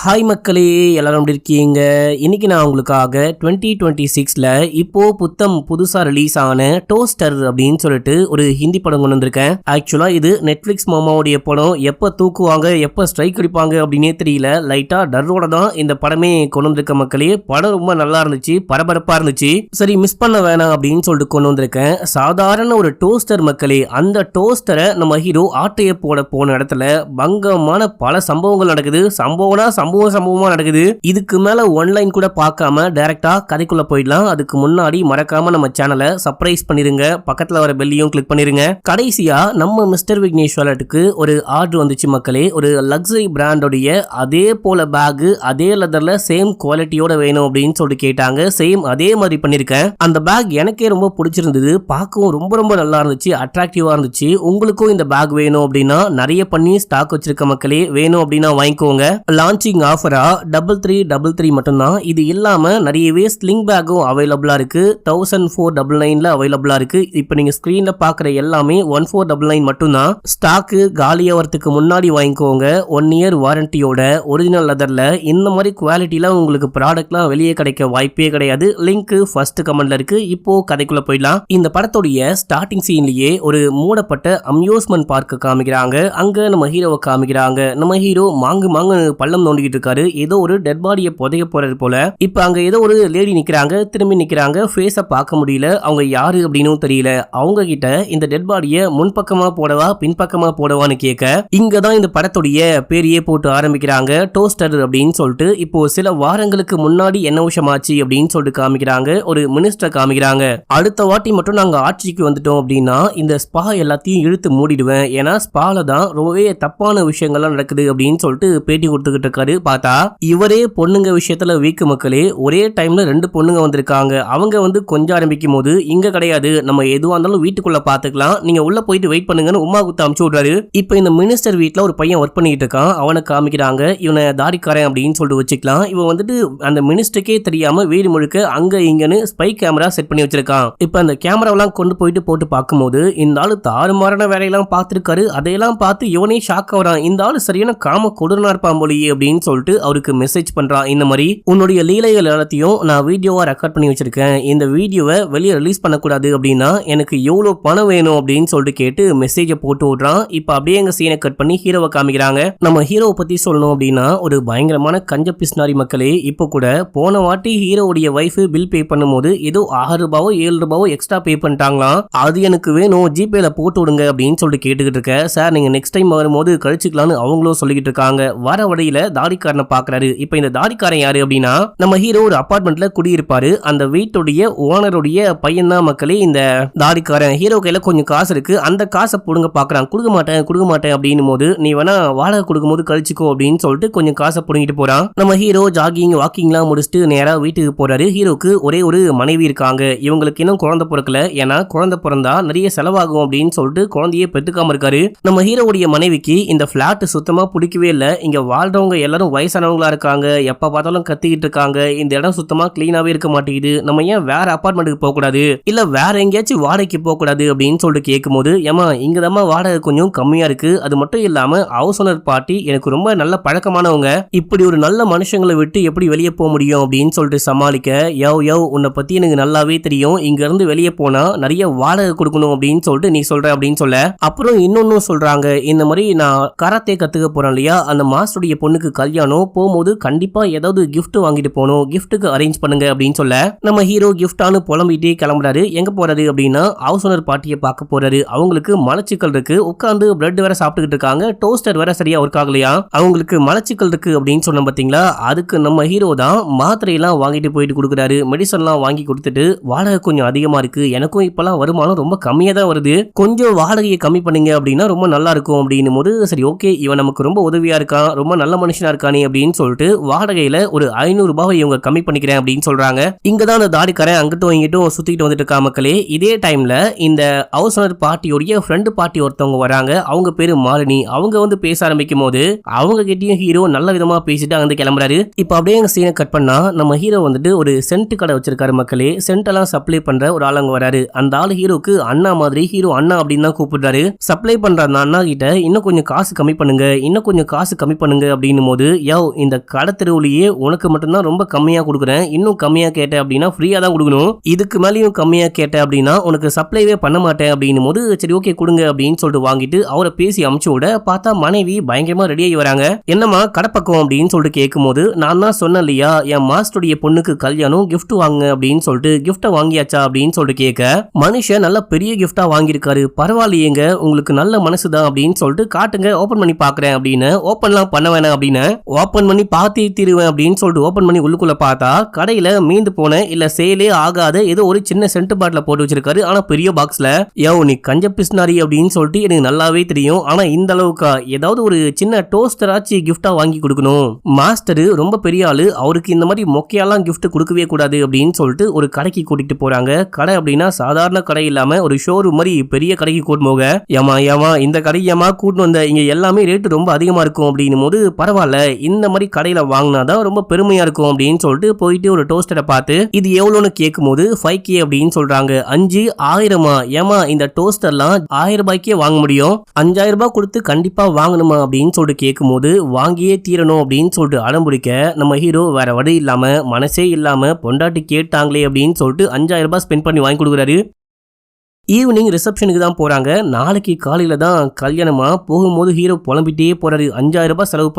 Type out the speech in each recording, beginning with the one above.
Hi மக்களே, எல்லாரும் எப்படி இருக்கீங்க? இன்னைக்கு நான் உங்களுக்காக 2026ல இப்போ புதுசா ரிலீஸ் ஆன டோஸ்டர் அப்படின்னு சொல்லிட்டு ஒரு ஹிந்தி படம் கொண்டு வந்திருக்கேன். ஆக்சுவலா இது நெட்ஃபிளிக்ஸ் மாமாவுடைய படம். எப்ப தூக்குவாங்க எப்ப ஸ்ட்ரைக் அடிப்பாங்க அப்படின்னே தெரியல. லைட்டா டர்ரோட தான் இந்த படமே கொண்டு வந்திருக்க மக்களே. படம் ரொம்ப நல்லா இருந்துச்சு, பரபரப்பா இருந்துச்சு. சரி, மிஸ் பண்ண வேணாம் அப்படின்னு சொல்லிட்டு கொண்டு வந்திருக்கேன். சாதாரண ஒரு டோஸ்டர் மக்களே. அந்த டோஸ்டரை நம்ம ஹீரோ ஆட்டைய போன இடத்துல பங்கமான பல சம்பவங்கள் நடக்குது. சம்பவமா நடக்குது. இதுக்கு மேல ஒன்லைன் கூட பார்க்காம டைரக்டா கதைக்குள்ள போயிடலாம். அதுக்கு முன்னாடி மறக்காம நம்ம சேனலை சப்ஸ்கிரைப் பண்ணிருங்க, பக்கத்துல வர பெல்லையும் கிளிக் பண்ணிருங்க. கடைசியா நம்ம மிஸ்டர் விக்னேஷ் வாலெட்டுக்கு ஒரு ஆர்டர் வந்துச்சு மக்களே. ஒரு லக்ஸரி பிராண்டோடைய அதே போல பேக், அதே லெதர்ல சேம் குவாலிட்டியோட வேணும் அப்படின்னு சொல்லிட்டு கேட்டாங்க. சேம் அதே மாதிரி பண்ணிருக்கேன். அந்த பேக் எனக்கே ரொம்ப பிடிச்சிருந்தது. பார்க்கவும் ரொம்ப நல்லா இருந்துச்சு, அட்ராக்டிவா இருந்துச்சு. உங்களுக்கும் இந்த பேக் வேணும் அப்படின்னா நிறைய பண்ணி ஸ்டாக் வச்சிருக்க மக்களே. வேணும் அப்படின்னா வாங்கிக்கோங்க. லான்ச்சிங் ஆஃபரா 3333 மட்டும்தான். இது இல்லாம நிறையவே ஸ்லிங் பேக்கும் அவைலபிளா இருக்கு. 1499ல அவைலபிளா இருக்கு. இப்போ நீங்க ஸ்கிரீன்ல பாக்குற எல்லாமே 1499 மட்டும்தான். ஸ்டாக் காலியாவதுக்கு முன்னாடி வாங்கிக்கோங்க. 1 இயர் வாரண்டியோட ஒரிஜினல் லெதர்ல இந்த மாதிரி குவாலிட்டில உங்களுக்கு ப்ராடக்ட்லாம் வெளியே கிடைக்க வாய்ப்பே கிடையாது. லிங்க் ஃபர்ஸ்ட் கமெண்ட்ல இருக்கு. இப்போ கதைக்குள்ள போயிடலாம். இந்த படத்துடைய ஸ்டார்டிங் சீன்லயே ஒரு மூடப்பட்ட அம்யூஸ்மெண்ட் பார்க் காமிக்கிறாங்க. அங்க நம்ம ஹீரோவை காமிக்கிறாங்க. நம்ம ஹீரோ மாங்கு பள்ளம் நோண்டிக்கிட்டு இருக்காரு. ஏதோ ஒரு டெட் பாடியை புதைய போறது போல. இப்ப அங்க ஏதோ ஒரு லேடி நிக்கிறாங்க. திரும்பி நிக்கிறாங்க. ஃபேஸ பார்க்க முடியல. அவங்க யாரு அப்படின்னு தெரியல. அவங்க கிட்ட இந்த டெட் பாடியை முன்பக்கமா போடவா பின்பக்கமா போடவான்னு கேட்க, இங்கதான் இந்த படத்துடைய பேரையே போட்டு ஆரம்பிக்கிறாங்க, டோஸ்டர் அப்படின்னு சொல்லிட்டு. இப்போ சில வாரங்களுக்கு முன்னாடி என்ன விஷயமாச்சு அப்படின்னு சொல்லிட்டு காமிக்கிறாங்க. ஒரு மினிஸ்டர் காமிக்கிறாங்க. அடுத்த வாட்டி மட்டும் நாங்க ஆட்சிக்கு வந்துட்டோம் அப்படின்னா இந்த ஸ்பா எல்லாத்தையும் இழுத்து மூடிடுவேன். ஏன்னா ஸ்பால தான் ரொம்பவே தப்பான விஷயங்கள்லாம் நடக்குது அப்படின்னு சொல்லிட்டு பேட்டி கொடுத்துக்கிட்டு இருக்காரு. பார்த்தா இவரே பொண்ணுங்க விஷயத்துல வீக்கு மக்களே. ஒரே டைம்ல 2 பொண்ணுங்க வந்திருக்காங்க. அவங்க கொஞ்சம் ஆரம்பிக்கும் போது இங்க கிடையாது, நம்ம எதுவா இருந்தாலும் வீட்டுக்குள்ள பாத்துக்கலாம், நீங்க உள்ள போயிட்டு வெயிட் பண்ணுங்கன்னு உமா குத்து அமுச்சு விடுறாரு. இப்ப இந்த மினிஸ்டர் வீட்டுல ஒரு பையன் ஒர்க் பண்ணிட்டு இருக்கான். அவனை காமிக்கிறாங்க. இவனை தாடிக்காரன் அப்படின்னு சொல்லிட்டு வச்சுக்கலாம். இவன் அந்த மினிஸ்டருக்கே தெரியாம வீடு முழுக்க அங்க இங்கன்னு ஸ்பை கேமரா செட் பண்ணி வச்சிருக்கான். இப்ப அந்த கேமராவெல்லாம் கொண்டு போட்டு பார்க்கும்போது இந்த ஆளு தாறுமாறான வேலையெல்லாம் பார்த்திருக்காரு. அதையெல்லாம் பார்த்து இவனே ஷாக் ஆகுறான். இந்த ஆளு சரியான காம கொடுனா இருப்பான் போலியே அப்படின்னு சொல்லிட்டு அவருக்கு மெசேஜ் பண்றான். இந்த மாதிரி உன்னுடைய லீலைகள் எல்லாத்தையும் நான் வீடியோவா ரெக்கார்ட் பண்ணி வச்சிருக்கேன். இந்த வீடியோவை வெளியே ரிலீஸ் பண்ணக்கூடாது அப்படின்னா எனக்கு எவ்வளவு பணம் வேணும் அப்படின்னு சொல்லிட்டு கேட்டு மெசேஜை போட்டு விடுறான். இப்ப அப்படியே எங்க சீனை கட் பண்ணி ஹீரோவை காமிக்கிறாங்க. நம்ம ஹீரோவை பத்தி சொல்லணும் அப்படின்னா ஒரு பயங்கரமான கஞ்ச பிஸ்னாரி மக்களே. இப்போ கூட போன வாட்டி ஹீரோவுடைய வைஃப் பில் பே பண்ணும்போது ஏதோ 6 ரூபாவோ 7 ரூபாவோ எக்ஸ்ட்ரா பே பண்ணிட்டாங்களாம். அது எனக்கு வேணும், ஜிபேல போட்டு விடுங்க அப்படின்னு சொல்லிட்டு கேட்டுக்கிட்டு இருக்க. சார் நீங்க நெக்ஸ்ட் டைம் வரும்போது கழிச்சுக்கலாம்னு அவங்களும் சொல்லிக்கிட்டு இருக்காங்க. வர வழியில தாடிக்காரனை பாக்குறாரு. இப்ப இந்த தாடிக்காரன் யாரு அப்படின்னா நம்ம ஹீரோ ஒரு அபார்ட்மெண்ட்ல குடியிருப்பாரு. அந்த வீட்டுடைய ஓனருடைய பையன் தான் மக்களே இந்த தாடிக்காரன். ஹீரோ கையில கொஞ்சம் காசு இருக்கு. அந்த காசை புடுங்க பாக்குறான். கொடுக்க மாட்டேன் அப்படின்னு போது நீ வேணா வாடகை கொடுக்கும் போது கழிச்சுக்கோ அப்படின்னு சொல்லிட்டு கொஞ்சம் காசை புடுங்கிட்டு போறான். நம்ம ஹீரோ ஜாகிங் வாக்கிங்லாம் முடிச்சுட்டு நேரா வீட்டுக்கு போறாரு. ஹீரோக்கு ஒரே ஒரு மனைவி இருக்காங்க. இவங்களுக்கு இன்னும் குழந்தை பிறக்கல. ஏன்னா குழந்தை பிறந்தா நிறைய செலவாகும் அப்படின்னு சொல்லிட்டு குழந்தையே பெற்றுக்காம இருக்காரு. நம்ம ஹீரோவுடைய மனைவிக்கு இந்த பிளாட் சுத்தமா பிடிக்கவே இல்லை. இங்க வாழ்றவங்க எல்லாரும் வயசானவங்களா இருக்காங்க. எப்ப பார்த்தாலும் கத்திக்கிட்டு இருக்காங்க. இந்த இடம் சுத்தமா கிளீனாவே இருக்க மாட்டேங்குது. நம்ம ஏன் வேற அபார்ட்மெண்ட்டுக்கு போக கூடாது, இல்ல வேற எங்கேயாச்சும் வாடகைக்கு போக கூடாது அப்படின்னு சொல்லிட்டு கேட்கும்போது, ஏமா இங்கதாம்மா வாடகை கொஞ்சம் கம்மியா இருக்கு. அது மட்டும் இல்லாம ஹவுஸ் ஓனர் பாட்டி எனக்கு ரொம்ப நல்ல பழக்கமானவங்க. இப்படி ஒரு நல்ல மனுஷங்களை விட்டு எப்படி வெளியே போக முடியும் அப்படின்னு சொல்லிட்டு சமாளிக்க, யவ் உன்னை பத்தி எனக்கு நல்லாவே தெரியும். இங்க இருந்து வெளியே போனா நிறைய வாடகை கொடுக்கணும் அப்படின்னு சொல்லிட்டு நீ சொல்ற அப்படின்னு சொல்ல, அப்புறம் இன்னொன்னும் சொல்றாங்க. இந்த மாதிரி நான் கராத்தே கத்துக்க போறேன் இல்லையா, அந்த மாஸ்டருடைய பொண்ணுக்கு கல்யாணம், போகும்போது கண்டிப்பா ஏதாவது கிஃப்ட் வாங்கிட்டு போகணும், கிஃப்ட்டுக்கு அரேஞ்ச் பண்ணுங்க அப்படின்னு சொல்ல நம்ம ஹீரோ கிஃப்டானு புலம்பிட்டே கிளம்புறாரு. எங்க போறாரு அப்படின்னா ஹவுஸ் ஓனர் பாட்டியை பார்க்க போறாரு. அவங்களுக்கு மலச்சிக்கல் இருக்கு. உட்காந்து பிரெட் வேற சாப்பிட்டுக்கிட்டு இருக்காங்க. டோஸ்டர் வேற சரியா ஒர்க் ஆகலையா. அவங்களுக்கு மலச்சிக்கல் இருக்கு அப்படின்னு சொன்ன பாத்தீங்களா. அதுக்கு நம்ம ஹீரோ தான் மாத்திரையெல்லாம் வாங்கிட்டு போயிட்டு கொடுக்குறாரு. மெடிசன்லாம் வாங்கி கொடுத்துட்டு வாடகை கொஞ்சம் அதிகமா இருக்கு, எனக்கும் இப்பெல்லாம் வருமானம் ரொம்ப கம்மியா தான் வருது, கொஞ்சம் வாடகையை கம்மி பண்ணுங்க அப்படின்னா ரொம்ப நல்லா இருக்கும் அப்படின்னு போது, சரி ஓகே இவன் நமக்கு ரொம்ப உதவியா இருக்கான், ரொம்ப நல்ல மனுஷனா இருக்கானே அப்படின்னு சொல்லிட்டு வாடகையில ஒரு 500 ரூபாவை இவங்க கம்மி பண்ணிக்கிறேன் அப்படின்னு சொல்றாங்க. இங்கதான் அந்த தாடிக்காரன் அங்கிட்டும் இங்கிட்டும் சுத்திட்டு வந்துட்டு இருக்கா மக்களே. இதே டைம்ல இந்த ஹவுஸ் ஓனர் பார்ட்டியோடைய ஃப்ரெண்டு பார்ட்டி ஒருத்தவங்க வராங்க. அவங்க பேரு மாலினி. அவங்க பேச ஆரம்பிக்கும் போது அவங்க கிட்டயும் ஹீரோ நல்ல விதமா பேசிட்டு அங்க கிளம்புறாரு. இப்ப அப்படியே எங்க சீனை கட் பண்ணா நம்ம ஹீரோ ஒரு சென்ட் கடை வச்சிருக்காரு மக்களே. சென்ட் எல்லாம் சப்ளை பண்ற ஒரு ஆளுங்க வராரு. அந்த ஆளு ஹீரோக்கு அண்ணா மாதிரி, ஹீரோ அண்ணா அப்படின்னு தான் கூப்பிடுறாரு. சப்ளை பண்ற அந்த அண்ணா கிட்ட இன்னும் கொஞ்சம் காசு கம்மி பண்ணுங்க, இன்னும் கொஞ்சம் காசு கம்மி பண்ணுங்க அப்படின்னும் போது யோ இந்த கடை தெருவுலயே உனக்கு மட்டும்தான் ரொம்ப கம்மியா கொடுக்குறேன், இன்னும் கம்மியா கேட்ட அப்படின்னா ஃப்ரீயா தான் கொடுக்கணும், இதுக்கு மேலேயும் கம்மியா கேட்ட அப்படின்னா உனக்கு சப்ளைவே பண்ண மாட்டேன் அப்படின்னும் போது சரி ஓகே கொடுங்க அப்படின்னு சொல்லிட்டு வாங்கிட்டு அவரை பேசி அமுச்சு விட பார்த்தா மனைவி பயங்கரமா ரெடி ஆகி வராங்க. என்னமா கடை பக்கம் அப்படின்னு சொல்லிட்டு கேட்கும் போது நான் தான் சொன்னேன் இல்லையா என் மாஸ்டருடைய பொண்ணுக்கு கல்யாணம் கிஃப்ட் வாங்க அப்படின்னு சொல்லிட்டு கிஃப்ட வாங்கியாச்சா அப்படின்னு சொல்லிட்டு கேட்க மனுஷன் நல்ல பெரிய கிஃப்டா வாங்கியிருக்காரு, பரவாயில்லையேங்க உங்களுக்கு நல்ல மனசுதான் அப்படின்னு சொல்லிட்டு காட்டுங்க ஓபன் பண்ணி பாக்குறேன் அப்படின்னு ஓபன்லாம் பண்ண வேணாம் அப்படின்னு ஓபன் பண்ணி பாத்தி தீருவேன் அப்படின்னு சொல்லிட்டு ஓபன் பண்ணி உள்ளுக்குள்ள பார்த்தா கடையில மீந்து போன இல்ல சேலே ஆகாத ஏதோ ஒரு சின்ன சென்ட் பாட்டில போட்டு வச்சிருக்காரு. ஆனா பெரிய பாக்ஸ்ல யோ நீ கஞ்ச பிஸ்னாரி அப்படின்னு சொல்லிட்டு எனக்கு நல்லாவே தெரியும், ஆனா இந்த அளவுக்கா ஏதாவது ஒரு சின்ன டோஸ்டர் ஆச்சு கிஃப்டா வாங்கி கொடுக்கணும், மாஸ்டர் ரொம்ப பெரிய ஆளு அவருக்கு இந்த மாதிரி மொக்கையெல்லாம் கிஃப்ட் கொடுக்கவே கூடாது அப்படின்னு சொல்லிட்டு ஒரு கடைக்கு கூட்டிட்டு போறாங்க. கடை அப்படின்னா சாதாரண கடை இல்லாம ஒரு ஷோரூம் மாதிரி பெரிய கடைக்கு கூட்டு போக ஏமா இந்த கடை ஏமா கூட்டு வந்த இங்க எல்லாமே ரேட்டு ரொம்ப அதிகமா இருக்கும் அப்படின்னும் போது பரவாயில்ல இந்த மாதிரி கடையில வாங்கினாதான் ரொம்ப பெருமையா இருக்கும் அப்படின்னு சொல்லிட்டு போயிட்டு ஒரு டோஸ்டரை பார்த்து இது எவ்வளோன்னு கேட்கும் போது 5K அப்படின்னு சொல்றாங்க. 5,000 ஏமா இந்த டோஸ்டர்லாம் 1000 ரூபாய்க்கே வாங்க முடியும், 5000 ரூபாய் கொடுத்து கண்டிப்பா வாங்கணுமா அப்படின்னு சொல்லிட்டு கேட்கும் போது வாங்கியே தீரணும் அப்படின்னு சொல்லிட்டு அடம்பிடிக்க நம்ம ஹீரோ வேற வழி இல்லாம மனசே இல்லாம பொண்டாட்டி கேட்டாங்களே அப்படின்னு சொல்லிட்டு 5000 ரூபாய் ஸ்பெண்ட் பண்ணி வாங்கி கொடுக்குறாரு. ஈவினிங் ரிசப்ஷனுக்கு தான் போறாங்க. நாளைக்கு காலையில தான் கல்யாணமா. போகும்போது ஹீரோ புலம்பிட்டே போறாரு, 5000 ரூபாய் செலவு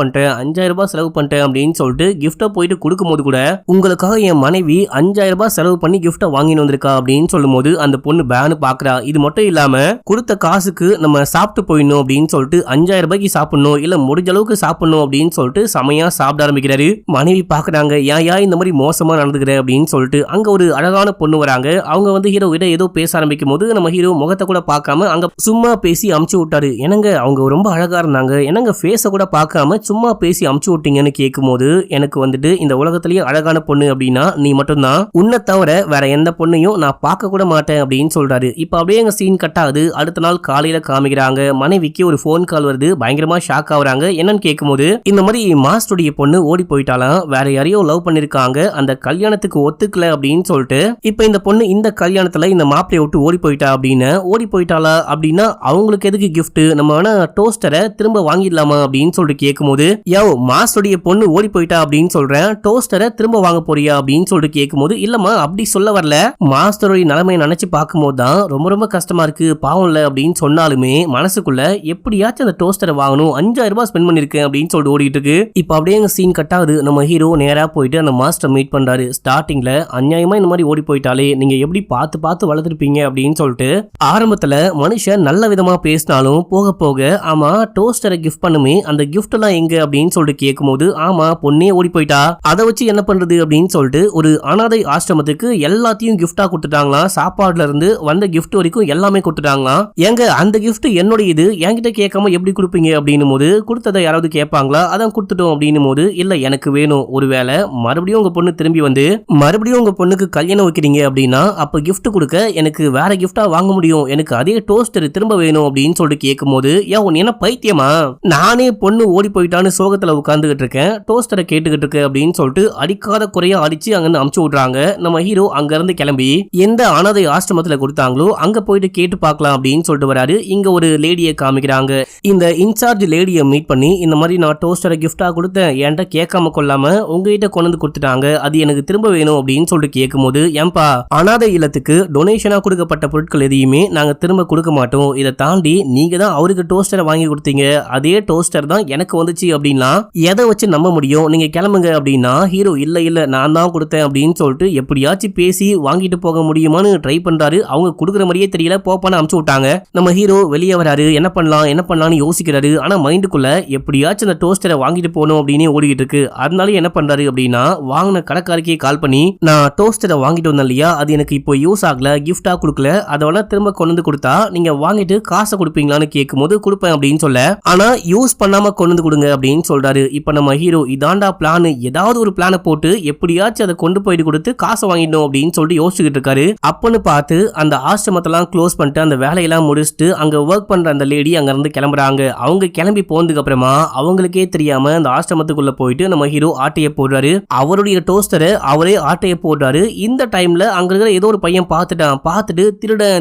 பண்ணிட்டேன் அப்படின்னு சொல்லிட்டு கிஃப்டை போயிட்டு கொடுக்கும்போது கூட உங்களுக்காக என் மனைவி 5000 ரூபாய் செலவு பண்ணி கிஃப்டை வாங்கிட்டு வந்திருக்கா அப்படின்னு சொல்லும் போது அந்த பொண்ணு பேனு பாக்குறா. இது மட்டும் இல்லாம கொடுத்த காசுக்கு நம்ம சாப்பிட்டு போயிடணும் அப்படின்னு சொல்லிட்டு 5000 ரூபாய்க்கு சாப்பிடணும் இல்ல முடிஞ்ச அளவுக்கு சாப்பிடணும் அப்படின்னு சொல்லிட்டு செமையா சாப்பிட ஆரம்பிக்கிறாரு. மனைவி பாக்குறாங்க ஏன் இந்த மாதிரி மோசமா நடந்துக்கிற அப்படின்னு சொல்லிட்டு அங்க ஒரு அழகான பொண்ணு வராங்க. அவங்க வந்து ஹீரோ கிட்ட ஏதோ பேச ஆரம்பிக்கும் போது நம்ம ஹீரோ முகத்தை கூட பார்க்காம அங்க சும்மா பேசி அமுச்சு விட்டாரு. என்னங்க அவங்க ரொம்ப அழகா இருந்தாங்க, என்னங்க ஃபேஸ கூட பார்க்காம சும்மா பேசி அமுச்சு விட்டீங்கன்னு கேட்கும் போது எனக்கு வந்துட்டு இந்த உலகத்திலேயே அழகான பொண்ணு அப்படின்னா நீ மட்டும்தான், உன்னை தவிர வேற எந்த பொண்ணையும் நான் பார்க்க கூட மாட்டேன் அப்படின்னு சொல்றாரு. இப்ப அப்படியே எங்க சீன் கட் ஆகுது. அடுத்த நாள் காலையில காமிக்கிறாங்க. மனைவிக்கு ஒரு போன் கால் வருது. பயங்கரமா ஷாக் ஆகுறாங்க. என்னன்னு கேட்கும் போது இந்த மாதிரி மாஸ்டருடைய பொண்ணு ஓடி போயிட்டாலாம், வேற யாரையோ லவ் பண்ணிருக்காங்க, அந்த கல்யாணத்துக்கு ஒத்துக்கல அப்படின்னு சொல்லிட்டு இப்ப இந்த பொண்ணு இந்த கல்யாணத்துல இந்த மாப்பிளைய விட்டு ஓடி போயிட்டா அப்படின்னு ஓடி போயிட்டாளா அப்படின்னா அவங்களுக்கு எதுக்கு கிஃப்ட், நம்ம வேணா டோஸ்டரை திரும்ப வாங்கிடலாமா அப்படின்னு சொல்லிட்டு கேட்கும்போது யோ மாஸ்டருடைய பொண்ணு ஓடி போயிட்டா அப்படின்னு சொல்றேன், டோஸ்டரை திரும்ப வாங்க போறியா அப்படின்னு சொல்லிட்டு கேட்கும்போது இல்லம்மா அப்படி சொல்ல வரல, மாஸ்டருடைய நிலைமையை நினைச்சு பார்க்கும்போது தான் ரொம்ப ரொம்ப கஷ்டமா இருக்கு, பாவம் இல்ல அப்படின்னு சொன்னாலுமே மனசுக்குள்ள எப்படியாச்சும் அந்த டோஸ்டரை வாங்கணும், 5000 ரூபாய் ஸ்பெண்ட் பண்ணிருக்கேன் அப்படின்னு சொல்லிட்டு ஓடிட்டு இருக்கு. இப்ப அப்படியே எங்க சீன் கட் ஆகுது. நம்ம ஹீரோ நேரா போயிட்டு அந்த மாஸ்டர் மீட் பண்றாரு. ஸ்டார்டிங்ல அநியாயமா இந்த மாதிரி ஓடி போயிட்டாலே நீங்க எப்படி பார்த்து வளர்த்துருப்பீங்க அப்படின்னு சொல்லிட்டு ஆரம்பத்துல மனுஷன் நல்ல விதமா பேசினாலும் போக போக ஆமா டோஸ்டரை கிஃப்ட் பண்ணுமே அந்த கிஃப்ட் எல்லாம் எங்க அப்படின்னு சொல்லிட்டு கேட்கும்போது ஆமா பொண்ணே ஓடி போயிட்டா, அதை வச்சு என்ன பண்றது அப்படின்னு சொல்லிட்டு ஒரு அனாதை ஆசிரமத்துக்கு எல்லாத்தையும் கிஃப்டா கொடுத்துட்டாங்களாம். சாப்பாடுல இருந்து வந்த கிஃப்ட் வரைக்கும் எல்லாமே கொடுத்துட்டாங்களாம். எங்க அந்த கிஃப்ட் என்னோட இது என்கிட்ட கேட்காம எப்படி கொடுப்பீங்க அப்படின்னும் போது கொடுத்ததை யாராவது கேட்பாங்களா, அதான் கொடுத்துட்டோம் அப்படின்னும் போது இல்ல எனக்கு வேணும், ஒருவேளை மறுபடியும் உங்க பொண்ணு திரும்பி வந்து மறுபடியும் உங்க பொண்ணுக்கு கல்யாணம் வைக்கிறீங்க அப்படின்னா அப்ப கிஃப்ட் கொடுக்க எனக்கு வேற கிஃப்டா வாங்க முடியும், எனக்கு அதே டோஸ்டர் திரும்ப வேணும் அப்படின்னு சொல்லிட்டு கேட்கும்போது உன் என்ன பைத்தியமா, நானே பொண்ணு ஓடி போயிட்டான்னு சோகத்துல உட்கார்ந்துகிட்டு இருக்கேன், டோஸ்டரை கேட்டுக்கிட்டு இருக்கு அப்படின்னு சொல்லிட்டு அடிக்காத குறையா அடிச்சு அங்க இருந்து அமுச்சு விடுறாங்க. நம்ம ஹீரோ அங்க இருந்து கிளம்பி எந்த அனாதை ஆசிரமத்துல கொடுத்தாங்களோ அங்க போயிட்டு கேட்டு பார்க்கலாம் அப்படின்னு சொல்லிட்டு வராரு. இங்க ஒரு லேடியை காமிக்கிறாங்க. இந்த இன்சார்ஜ் லேடியை மீட் பண்ணி இந்த மாதிரி நான் டோஸ்டரை கிஃப்டா கொடுத்தேன், என்கிட்ட கேட்காம கொள்ளாம உங்ககிட்ட கொண்டு கொடுத்துட்டாங்க, அது எனக்கு திரும்ப வேணும் அப்படின்னு சொல்லிட்டு கேட்கும்போது ஏன்பா அனாதை இல்லத்துக்கு டொனேஷனா கொடுக்கப்பட்ட பொருட்கள் எதையுமே நாங்க திரும்ப கொடுக்க மாட்டோம், இதை தாண்டி நீங்க தான் அவருக்கு டோஸ்டரை வாங்கி கொடுத்தீங்க, அதே டோஸ்டர் தான் எனக்கு வந்துச்சு அப்படின்னா எதை வச்சு நம்ப முடியும், நீங்க கிளம்புங்க அப்படின்னா ஹீரோ இல்ல நான் தான் கொடுத்தேன் அப்படின்னு சொல்லிட்டு எப்படியாச்சும் பேசி வாங்கிட்டு போக முடியுமான்னு ட்ரை பண்றாரு. அவங்க கொடுக்குற மாதிரியே தெரியல, போப்பான்னு அமுச்சு விட்டாங்க. நம்ம ஹீரோ வெளியே வராரு. என்ன பண்ணலாம்னு யோசிக்கிறாரு. ஆனா மைண்டுக்குள்ள எப்படியாச்சும் அந்த டோஸ்டரை வாங்கிட்டு போகணும் அப்படின்னு ஓடிக்கிட்டு இருக்கு. அதனால என்ன பண்றாரு அப்படின்னா வாங்கின கடைக்காரக்கே கால் பண்ணி நான் டோஸ்டரை வாங்கிட்டு வந்தேன் இல்லையா, அது எனக்கு இப்போ யூஸ் ஆகல, கிஃப்டா கொடுக்கல, அதை வேணா திரும்ப கொண்டு கொடுத்தா நீங்க வாங்கிட்டு காசை கொடுப்பீங்களான்னு கேட்கும்போது கொடுப்பேன் அப்படின்னு சொல்ல, ஆனா யூஸ் பண்ணாம கொண்டு கொடுங்க அப்படின்னு சொல்றாரு. இப்ப நம்ம ஹீரோ இதாண்டா பிளான், ஏதாவது ஒரு பிளானை போட்டு எப்படியாச்சும் அதை கொண்டு போயிட்டு கொடுத்து காசை வாங்கிடணும் அப்படின்னு சொல்லிட்டு யோசிச்சுக்கிட்டு இருக்காரு. அப்பன்னு பார்த்து அந்த ஆசிரமத்தெல்லாம் க்ளோஸ் பண்ணிட்டு அந்த வேலையெல்லாம் முடிச்சுட்டு அங்க ஒர்க் பண்ற அந்த லேடி அங்க இருந்து கிளம்புறாங்க. அவங்க கிளம்பி போனதுக்கு அப்புறமா அவங்களுக்கே தெரியாம அந்த ஆசிரமத்துக்குள்ள போயிட்டு நம்ம ஹீரோ ஆட்டைய போடுறாரு. அவருடைய டோஸ்டரை அவரே ஆட்டைய போடுறாரு. இந்த டைம்ல அங்க இருக்கிற ஏதோ ஒரு பையன் பார்த்துட்டு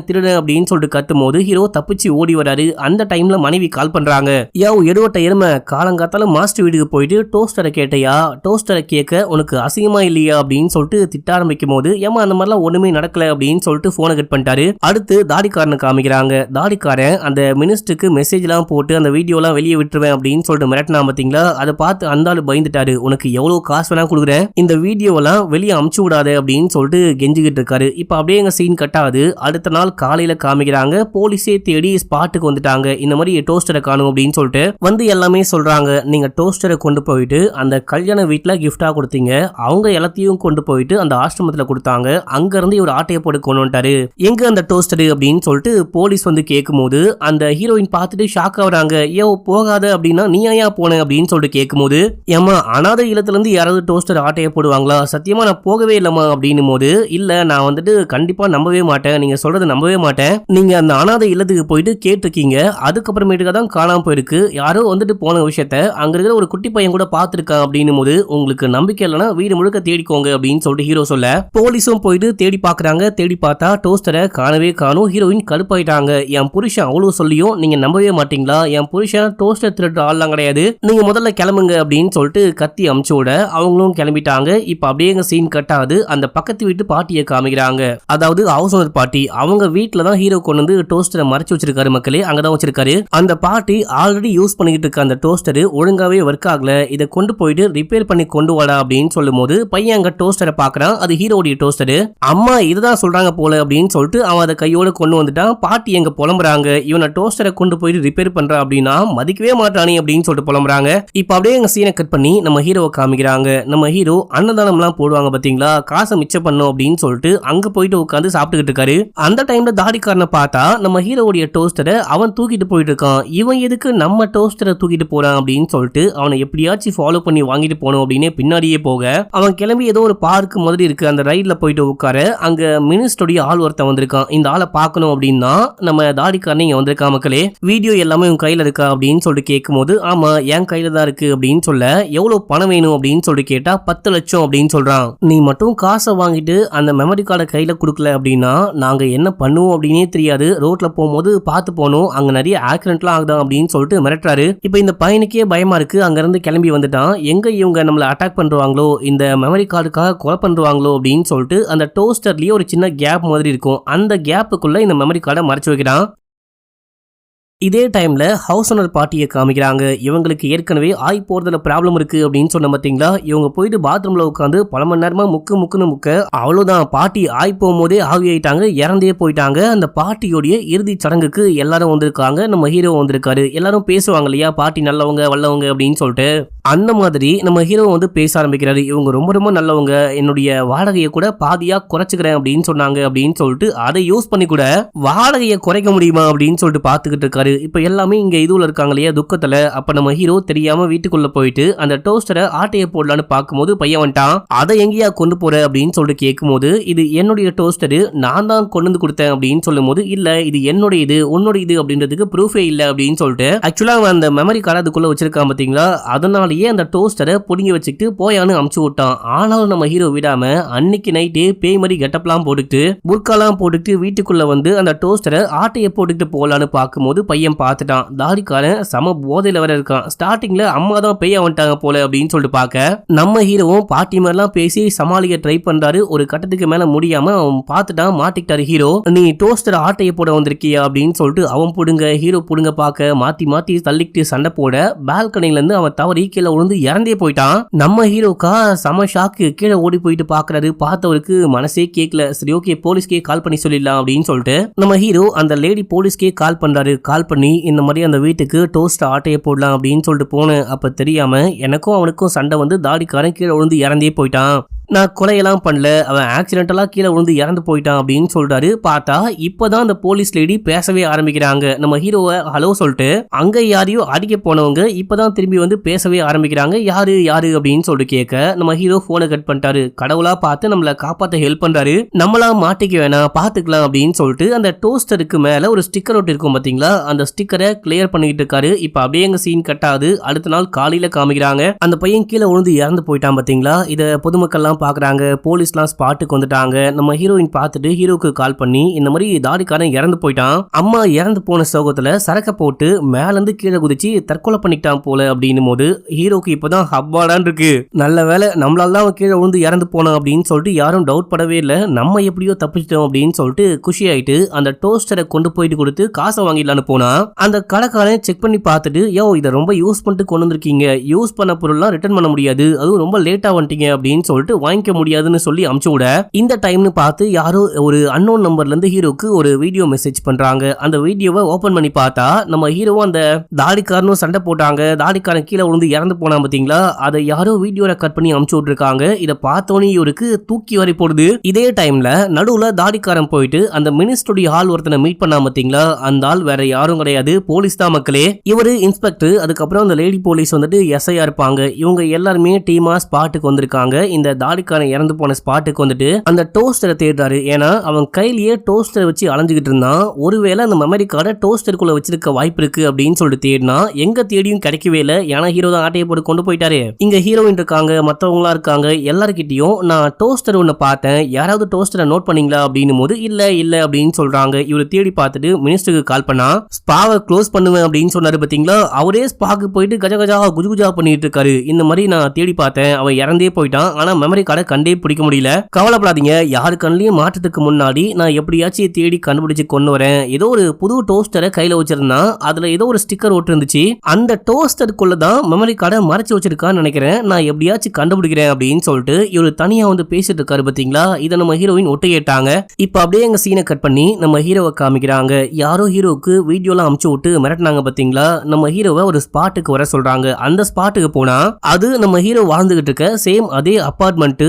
திருடன் அப்படின்னு சொல்லிட்டு கத்தும் போது ஹீரோ தப்பிச்சு ஓடி வராரு. அந்த டைம்ல மனைவி கால் பண்றாங்க. எடுவட்ட எருமை, காலங்காத்தால மாஸ்டர் வீட்டுக்கு போயிட்டு டோஸ்டரை கேட்டையா, டோஸ்டரை கேட்க உனக்கு அசிங்கமா இல்லையா அப்படின்னு சொல்லிட்டு திட்ட ஆரம்பிக்கும் போது ஏமா அந்த மாதிரிலாம் ஒண்ணுமே நடக்கல அப்படின்னு சொல்லிட்டு போனை கட் பண்ணிட்டாரு. அடுத்து தாடிக்காரனை காமிக்கிறாங்க. தாடிக்காரன் அந்த மினிஸ்டருக்கு மெசேஜ் எல்லாம் போட்டு அந்த வீடியோ எல்லாம் வெளியே விட்டுருவேன் அப்படின்னு சொல்லிட்டு மிரட்டினா பாத்தீங்களா. அதை பார்த்து அந்த ஆளு பயந்துட்டாரு. உனக்கு எவ்வளவு காசு வேணா கொடுக்குறேன், இந்த வீடியோ எல்லாம் வெளியே அமுச்சு விடாத அப்படின்னு சொல்லிட்டு கெஞ்சிக்கிட்டு இருக்காரு. இப்ப அப்படியே எங்க சீன் கட் ஆகுது. அடுத்த நாள் காலையில காமிக்கிறாங்க. போலீஸே தேடி ஸ்பாட்டுக்கு வந்துட்டாங்க. இந்த மாதிரி டோஸ்டரை காணும் அப்படின்னு சொல்லிட்டு வந்து எல்லாமே சொல்றாங்க. நீங்க டோஸ்டரை கொண்டு போயிட்டு அந்த கல்யாண வீட்டுல கிஃப்டா கொடுத்தீங்க, அவங்க எல்லாத்தையும் கொண்டு போயிட்டு அந்த ஆசிரமத்துல கொடுத்தாங்க. அங்க இருந்து ஒரு ஆட்டையை போட்டு கொண்டு வந்துட்டாரு. எங்க அந்த டோஸ்டர் அப்படின்னு சொல்லிட்டு போலீஸ் வந்து கேட்கும் போது அந்த ஹீரோயின் பார்த்துட்டு ஷாக் ஆகுறாங்க. போகாத அப்படின்னா நீ ஏன் போன அப்படின்னு சொல்லிட்டு கேட்கும் போது ஏமா அனாதை இல்லத்துல இருந்து யாராவது டோஸ்டர் ஆட்டையை போடுவாங்களா, சத்தியமா நான் போகவே இல்லமா அப்படின்னும் போது இல்ல நான் வந்துட்டு கண்டிப்பா நம்பவே மாட்டேன், நீங்க சொல்றது நம்பவே மாட்டேன், நீங்க அந்த அனாதை இல்லத்துக்கு போயிட்டு கேட்டிருக்கீங்க, அதுக்கப்புறமேட்டுக்கு தான் காணாம போயிருக்கு, யாரோ வந்துட்டு போன விஷயத்த அங்க இருக்கிற ஒரு குட்டி பையன் கூட பாத்துருக்கான் அப்படின்னும் போது உங்களுக்கு நம்பிக்கை இல்லைன்னா வீடு முழுக்க தேடிக்கோங்க அப்படின்னு சொல்லிட்டு ஹீரோ சொல்ல போலீஸும் போயிட்டு தேடி பாக்குறாங்க. தேடி பார்த்தா டோஸ்டரை காணவே காணும். ஹீரோயின் கடுப்பாயிட்டாங்க. என் புருஷன் அவ்வளவு சொல்லியும் நீங்க நம்பவே மாட்டீங்களா, என் புருஷன் டோஸ்டர் திருடுற ஆள்லாம் கிடையாது, நீங்க முதல்ல கிளம்புங்க அப்படின்னு சொல்லிட்டு கத்தி அமுச்சு விட அவங்களும் கிளம்பிட்டாங்க. இப்ப அப்படியே சீன் கட் ஆகுது. அந்த பக்கத்து வீட்டு பாட்டியை காமிக்கிறாங்க. அதாவது ஹவுஸ் ஓனர் பாட்டி. அவங்க வீட்டுல தான் ஹீரோ கொண்டு வந்து டோஸ்டரை மறைச்சு வச்சிருக்காரு. மக்களே அங்கதான் வச்சிருக்காரு. அந்த பாட்டி ஆல்ரெடி யூஸ் பண்ணிக்கிட்டு இருக்க அந்த டோஸ்டர் ஒழுங்காவே ஒர்க் ஆகல, இதை கொண்டு போயிட்டு ரிப்பேர் பண்ணி கொண்டு வாடா அப்படின்னு சொல்லும் போது பையன் அங்க டோஸ்டரை பாக்குறான். அது ஹீரோடைய டோஸ்டர். அம்மா இதுதான் சொல்றாங்க போல அப்படின்னு சொல்லிட்டு அவன் அதை கையோட கொண்டு வந்துட்டான். பாட்டி எங்க புலம்புறாங்க, இவனை டோஸ்டரை கொண்டு போயிட்டு ரிப்பேர் பண்றா அப்படின்னா மதிக்கவே மாட்டானே அப்படின்னு சொல்லிட்டு புலம்புறாங்க. இப்ப அப்படியே எங்க சீனை கட் பண்ணி நம்ம ஹீரோவை காமிக்கிறாங்க. நம்ம ஹீரோ அன்னதானம் எல்லாம் போடுவாங்க பாத்தீங்களா, காசை மிச்சம் பண்ணும் அப்படின்னு சொல்லிட்டு அங்க போயிட்டு உட்காந்து சாப்பிட்டுக்கிட்டு இருக்காரு. அந்த டைம்ல தாடிக்காரனை பார்த்தா நம்ம ஹீரோவுடைய டோஸ்டரை அவன் தூக்கிட்டு போயிட்டு இருக்கான். இவன் எதுக்கு நம்ம டோஸ்டரை தூக்கிட்டு போறான் அப்படின்னு சொல்லிட்டு அவனை எப்படியாச்சும் ஃபாலோ பண்ணி வாங்கிட்டு போனோம் அப்படின்னு பின்னாடியே போக அவன் கிளம்பி ஏதோ ஒரு பார்க் மாதிரி இருக்கு அந்த ரைட்ல போயிட்டு உட்கார அங்க மினிஸ்டருடைய ஆள் ஒருத்தன் வந்திருக்கான். இந்த ஆளை பார்க்கணும் அப்படின்னா நம்ம தாடிக்காரன் இங்க வந்திருக்கா. மக்களே வீடியோ எல்லாமே உன் கையில இருக்கா அப்படின்னு சொல்லிட்டு கேட்கும் போது ஆமா என் கையில தான் இருக்கு அப்படின்னு சொல்ல எவ்வளவு பணம் வேணும் அப்படின்னு சொல்லிட்டு கேட்டா 10 லட்சம் அப்படின்னு சொல்றான். நீ மட்டும் காசை வாங்கிட்டு அந்த மெமரி கார்டை கையில கொடுக்கல அப்படின்னா நாங்க என்ன பண்ணுவோம் அப்படின்னே தெரியாது, ரோட்ல போகும்போது பார்த்து போனோம், அங்க நிறைய ஆக்சிடென்ட்லாம் ஆகுதான் அப்படின்னு சொல்லிட்டு மிரட்டுறாரு. இப்ப இந்த பையனுக்கே பயமா இருக்கு. அங்க இருந்து கிளம்பி வந்துட்டான். எங்க இவங்க நம்மள அட்டாக் பண்றாங்களோ, இந்த மெமரி கார்டுக்காக கொலை பண்றாங்களோ அப்படின்னு சொல்லிட்டு அந்த டோஸ்டர்லயே ஒரு சின்ன கேப் மாதிரி இருக்கும். அந்த கேப்புக்குள்ள இந்த மெமரி கார்டை மறைச்சு வைக்கிறான். இதே டைம்ல ஹவுஸ் ஓனர் பாட்டியை காமிக்கிறாங்க. இவங்களுக்கு ஏற்கனவே ஆய் போறதுல ப்ராப்ளம் இருக்கு அப்படின்னு சொன்ன பாத்தீங்களா. இவங்க போயிட்டு பாத்ரூம்ல உட்காந்து பல மணி நேரமா முக்குன்னு அவ்வளவுதான் பாட்டி ஆய் போகும்போதே ஆவி ஆயிட்டாங்க, இறந்தே போயிட்டாங்க. அந்த பாட்டியோடைய இறுதி சடங்குக்கு எல்லாரும் வந்திருக்காங்க. நம்ம ஹீரோ வந்திருக்காரு. எல்லாரும் பேசுவாங்க இல்லையா, பாட்டி நல்லவங்க வல்லவங்க அப்படின்னு சொல்லிட்டு அந்த மாதிரி நம்ம ஹீரோ வந்து பேச ஆரம்பிக்கிறாரு. இவங்க ரொம்ப ரொம்ப நல்லவங்க, என்னுடைய வாடகையை கூட பாதியா குறைச்சுக்கிறேன் அப்படின்னு சொன்னாங்க அப்படின்னு சொல்லிட்டு அதை யூஸ் பண்ணி கூட வாடகையை குறைக்க முடியுமா அப்படின்னு சொல்லிட்டு பாத்துக்கிட்டு இருக்காரு. இப்ப எல்லாமே இங்க இதுல இருக்காங்க இல்லையா துக்கத்துல. அப்ப நம்ம ஹீரோ தெரியாம வீட்டுக்குள்ள போயிட்டு அந்த டோஸ்டரை ஆட்டைய போடலான்னு பாக்கும்போது பையன் வந்துட்டான். அதை எங்கேயா கொண்டு போற அப்படின்னு சொல்லிட்டு கேட்கும் போது இது என்னுடைய டோஸ்டர், நான் தான் கொண்டு வந்து கொடுத்தேன் அப்படின்னு சொல்லும் போது இல்ல இது என்னுடைய இது உன்னோட இது அப்படின்றதுக்கு ப்ரூஃபே இல்ல அப்படின்னு சொல்லிட்டு ஆக்சுவலா அந்த மெமரி கார்டு அதுக்குள்ள வச்சிருக்கான் பாத்தீங்களா, அதனாலேயே அந்த டோஸ்டரை புடுங்கி வச்சுக்கிட்டு போயான்னு அமுச்சு விட்டான். ஆனாலும் நம்ம ஹீரோ விடாம அன்னைக்கு நைட்டு பேய் மாதிரி கெட்டப்லாம் போட்டுக்கிட்டு புர்காலாம் போட்டுக்கிட்டு வீட்டுக்குள்ள வந்து அந்த டோஸ்டரை ஆட்டையை போட்டுக்கிட்டு போலான்னு பார்க்கும்போது பையன் பார்த்துட்டான். தாடிக்காரன் சம போதையில வர இருக்கான். ஸ்டார்டிங்ல அம்மா தான் பேய வந்துட்டாங்க போல அப்படின்னு சொல்லிட்டு பார்க்க நம்ம ஹீரோவும் பாட்டி மாதிரிலாம் பேசி சமாளிக்க ட்ரை பண்றாரு. ஒரு கட்டத்துக்கு மேல முடியாம அவன் பார்த்துட்டான், மாட்டிக்கிட்டாரு ஹீரோ. நீ டோஸ்டர் ஆட்டையை போட வந்திருக்கியா அப்படின்னு சொல்லிட்டு அவன் புடுங்க ஹீரோ புடுங்க பார்க்க மாத்தி மாத்தி தள்ளிக்கிட்டு சண்டை போட பால்கனில இருந்து அவன் தவறி கீழே விழுந்து இறந்தே போயிட்டான். நம்ம ஹீரோக்கா சம ஷாக்கு, கீழே ஓடி போயிட்டு பாக்குறாரு. பார்த்தவருக்கு மனசே கேட்கல. சரி ஓகே போலீஸ்க்கே கால் பண்ணி சொல்லிடலாம் அப்படின்னு சொல்லிட்டு நம்ம ஹீரோ அந்த லேடி போலீஸ்க்கே கால் பண்றாரு. கால் பண்ணி இந்த மாதிரி அந்த வீட்டுக்கு டோஸ்ட் ஆட்டையை போடலாம் அப்படின்னு சொல்லிட்டு போனேன். அப்ப தெரியாம எனக்கும் அவனுக்கும் சண்டை வந்து தாடிக்காரன் கீழே விழுந்து இறந்தே போயிட்டான். நான் கொலையெல்லாம் பண்ணல, அவன் ஆக்சிடென்டலா கீழே விழுந்து இறந்து போயிட்டான் அப்படின்னு சொல்றாரு. பார்த்தா இப்பதான் அந்த போலீஸ் லேடி பேசவே ஆரம்பிக்கிறாங்க. நம்ம ஹீரோவை ஹலோ சொல்லிட்டு அங்க யாரையோ அடிக்க போனவங்க இப்பதான் திரும்பி வந்து பேசவே ஆரம்பிக்கிறாங்க. யாரு யாரு அப்படின்னு சொல்லிட்டு கேட்க நம்ம ஹீரோ போனை கட் பண்ணிட்டாரு. கடவுளா பார்த்து நம்மள காப்பாத்த ஹெல்ப் பண்றாரு, நம்மளா மாட்டிக்க வேணாம் பாத்துக்கலாம் அப்படின்னு சொல்லிட்டு அந்த டோஸ்டருக்கு மேல ஒரு ஸ்டிக்கர் ஒட்டி இருக்கும் பாத்தீங்களா, அந்த ஸ்டிக்கரை கிளியர் பண்ணிட்டு இருக்காரு. இப்ப அப்படியே எங்க சீன் கட்டாது. அடுத்த நாள் காலையில காமிக்கிறாங்க. அந்த பையன் கீழே விழுந்து இறந்து போயிட்டான் பாத்தீங்களா. இத பொதுமக்கள்லாம் எல்லாம் பாக்குறாங்க. போலீஸ்லாம் ஸ்பாட்டுக்கு வந்துட்டாங்க. நம்ம ஹீரோயின் பார்த்துட்டு ஹீரோக்கு கால் பண்ணி இந்த மாதிரி தாடிக்காரன் இறந்து போயிட்டான், அம்மா இறந்து போன சோகத்துல சரக்க போட்டு மேல இருந்து கீழே குதிச்சு தற்கொலை பண்ணிட்டான் போல அப்படின்னும் போது ஹீரோக்கு இப்பதான் ஹப்பாடான் இருக்கு. நல்ல வேலை நம்மளால தான் கீழே விழுந்து இறந்து போனான் அப்படின்னு சொல்லிட்டு யாரும் டவுட் படவே இல்லை. நம்ம எப்படியோ தப்பிச்சிட்டோம் அப்படின்னு சொல்லிட்டு குஷி ஆயிட்டு அந்த டோஸ்டரை கொண்டு போயிட்டு கொடுத்து காசை வாங்கிடலான்னு போனா அந்த கடைக்காரன் செக் பண்ணி பார்த்துட்டு, யோ இதை ரொம்ப யூஸ் பண்ணிட்டு கொண்டு வந்திருக்கீங்க, யூஸ் பண்ண பொருள்லாம் ரிட்டர்ன் பண்ண முடியாது, அதுவும் ரொம்ப லேட்டா வந்துட்டீங்க அப்படின்னு சொல்லிட்டு வாங்கிக்க முடியாதுன்னு சொல்லி அமுச்சு விட இந்த டைம்னு பார்த்து யாரோ ஒரு அன்னோன் நம்பர்ல இருந்து ஹீரோக்கு ஒரு வீடியோ மெசேஜ் பண்றாங்க. அந்த வீடியோவை ஓபன் பண்ணி பார்த்தா நம்ம ஹீரோவும் அந்த தாடிக்காரனும் சண்டை போட்டாங்க. தாடிக்காரன் கீழே விழுந்து இறந்து போனா பாத்தீங்களா, அதை யாரோ வீடியோல கட் பண்ணி அமுச்சு விட்டுருக்காங்க. இதை பார்த்தோன்னே இவருக்கு தூக்கி வரி போடுது. இதே டைம்ல நடுவுல தாடிக்காரன் போயிட்டு அந்த மினிஸ்டருடைய ஆள் ஒருத்தனை மீட் பண்ணா பாத்தீங்களா, அந்த ஆள் வேற யாரும் கிடையாது, போலீஸ் தான் மக்களே. இவரு இன்ஸ்பெக்டர், அதுக்கப்புறம் அந்த லேடி போலீஸ் வந்துட்டு எஸ்ஐயா இருப்பாங்க. இவங்க எல்லாருமே டீமா ஸ்பாட்டுக்கு வந்திருக்காங்க. இந்த தாடிக்காரன் இறந்து போன ஸ்பாட்டுக்கு வந்துட்டு அந்த டோஸ்டரை தேடுறாரு. ஏன்னா அவன் கையிலேயே டோஸ்டரை வச்சு அலைஞ்சுக்கிட்டு இருந்தான். ஒருவேளை அந்த மெமரி கார்டை டோஸ்டருக்குள்ள வச்சிருக்க வாய்ப்பு இருக்கு அப்படின்னு சொல்லிட்டு தேடினா எங்க தேடியும் கிடைக்கவே இல்லை. ஏன்னா ஹீரோ தான் ஆட்டையை போட்டு கொண்டு போயிட்டாரு. இங்க ஹீரோயின் இருக்காங்க, மற்றவங்களா இருக்காங்க, எல்லார்கிட்டயும் நான் டோஸ்டர் ஒன்னு பார்த்தேன், யாராவது டோஸ்டரை நோட் பண்ணீங்களா அப்படின்னும் போது இல்ல இல்ல அப்படின்னு சொல்றாங்க. இவரு தேடி பார்த்துட்டு மினிஸ்டருக்கு கால் பண்ணா ஸ்பாவை க்ளோஸ் பண்ணுவேன் அப்படின்னு சொன்னாரு பாத்தீங்களா, அவரே ஸ்பாக்கு போயிட்டு கஜகஜா குஜுகுஜா பண்ணிட்டு இருக்காரு. இந்த மாதிரி நான் தேடி பார்த்தேன், அவன் இறந்தே போயிட்டான், ஆனா மெமரி கார்டை கண்டே பிடிக்க முடியல. கவலைப்படாதீங்க, யாரு கண்ணிலையும் மாற்றத்துக்கு முன்னாடி நான் எப்படியாச்சும் தேடி கண்டுபிடிச்சு கொண்டு வரேன். ஏதோ ஒரு புது டோஸ்டரை கையில வச்சிருந்தான், அதுல ஏதோ ஒரு ஸ்டிக்கர் ஒட்டு இருந்துச்சு, அந்த டோஸ்டருக்குள்ள தான் மெமரி கார்டை மறைச்சு வச்சிருக்கான்னு நினைக்கிறேன், நான் எப்படியாச்சும் கண்டுபிடிக்கிறேன் அப்படின்னு சொல்லிட்டு இவரு தனியா வந்து பேசிட்டு இருக்காரு பாத்தீங்களா. இதை நம்ம ஹீரோயின் ஒட்டு கேட்டாங்க. இப்ப அப்படியே எங்க சீனை கட் பண்ணி நம்ம ஹீரோவை காமிக்கிறாங்க. யாரோ ஹீரோவுக்கு வீடியோலாம் அமுச்சு விட்டு மிரட்டினாங்க பாத்தீங்களா. நம்ம ஹீரோவை ஒரு ஸ்பாட்டுக்கு வர சொல்றாங்க. அந்த ஸ்பாட்டுக்கு போனா அது நம்ம ஹீரோ வாழ்ந்துகிட்டு இருக்க சேம் அதே அபார்ட்மெண்ட்.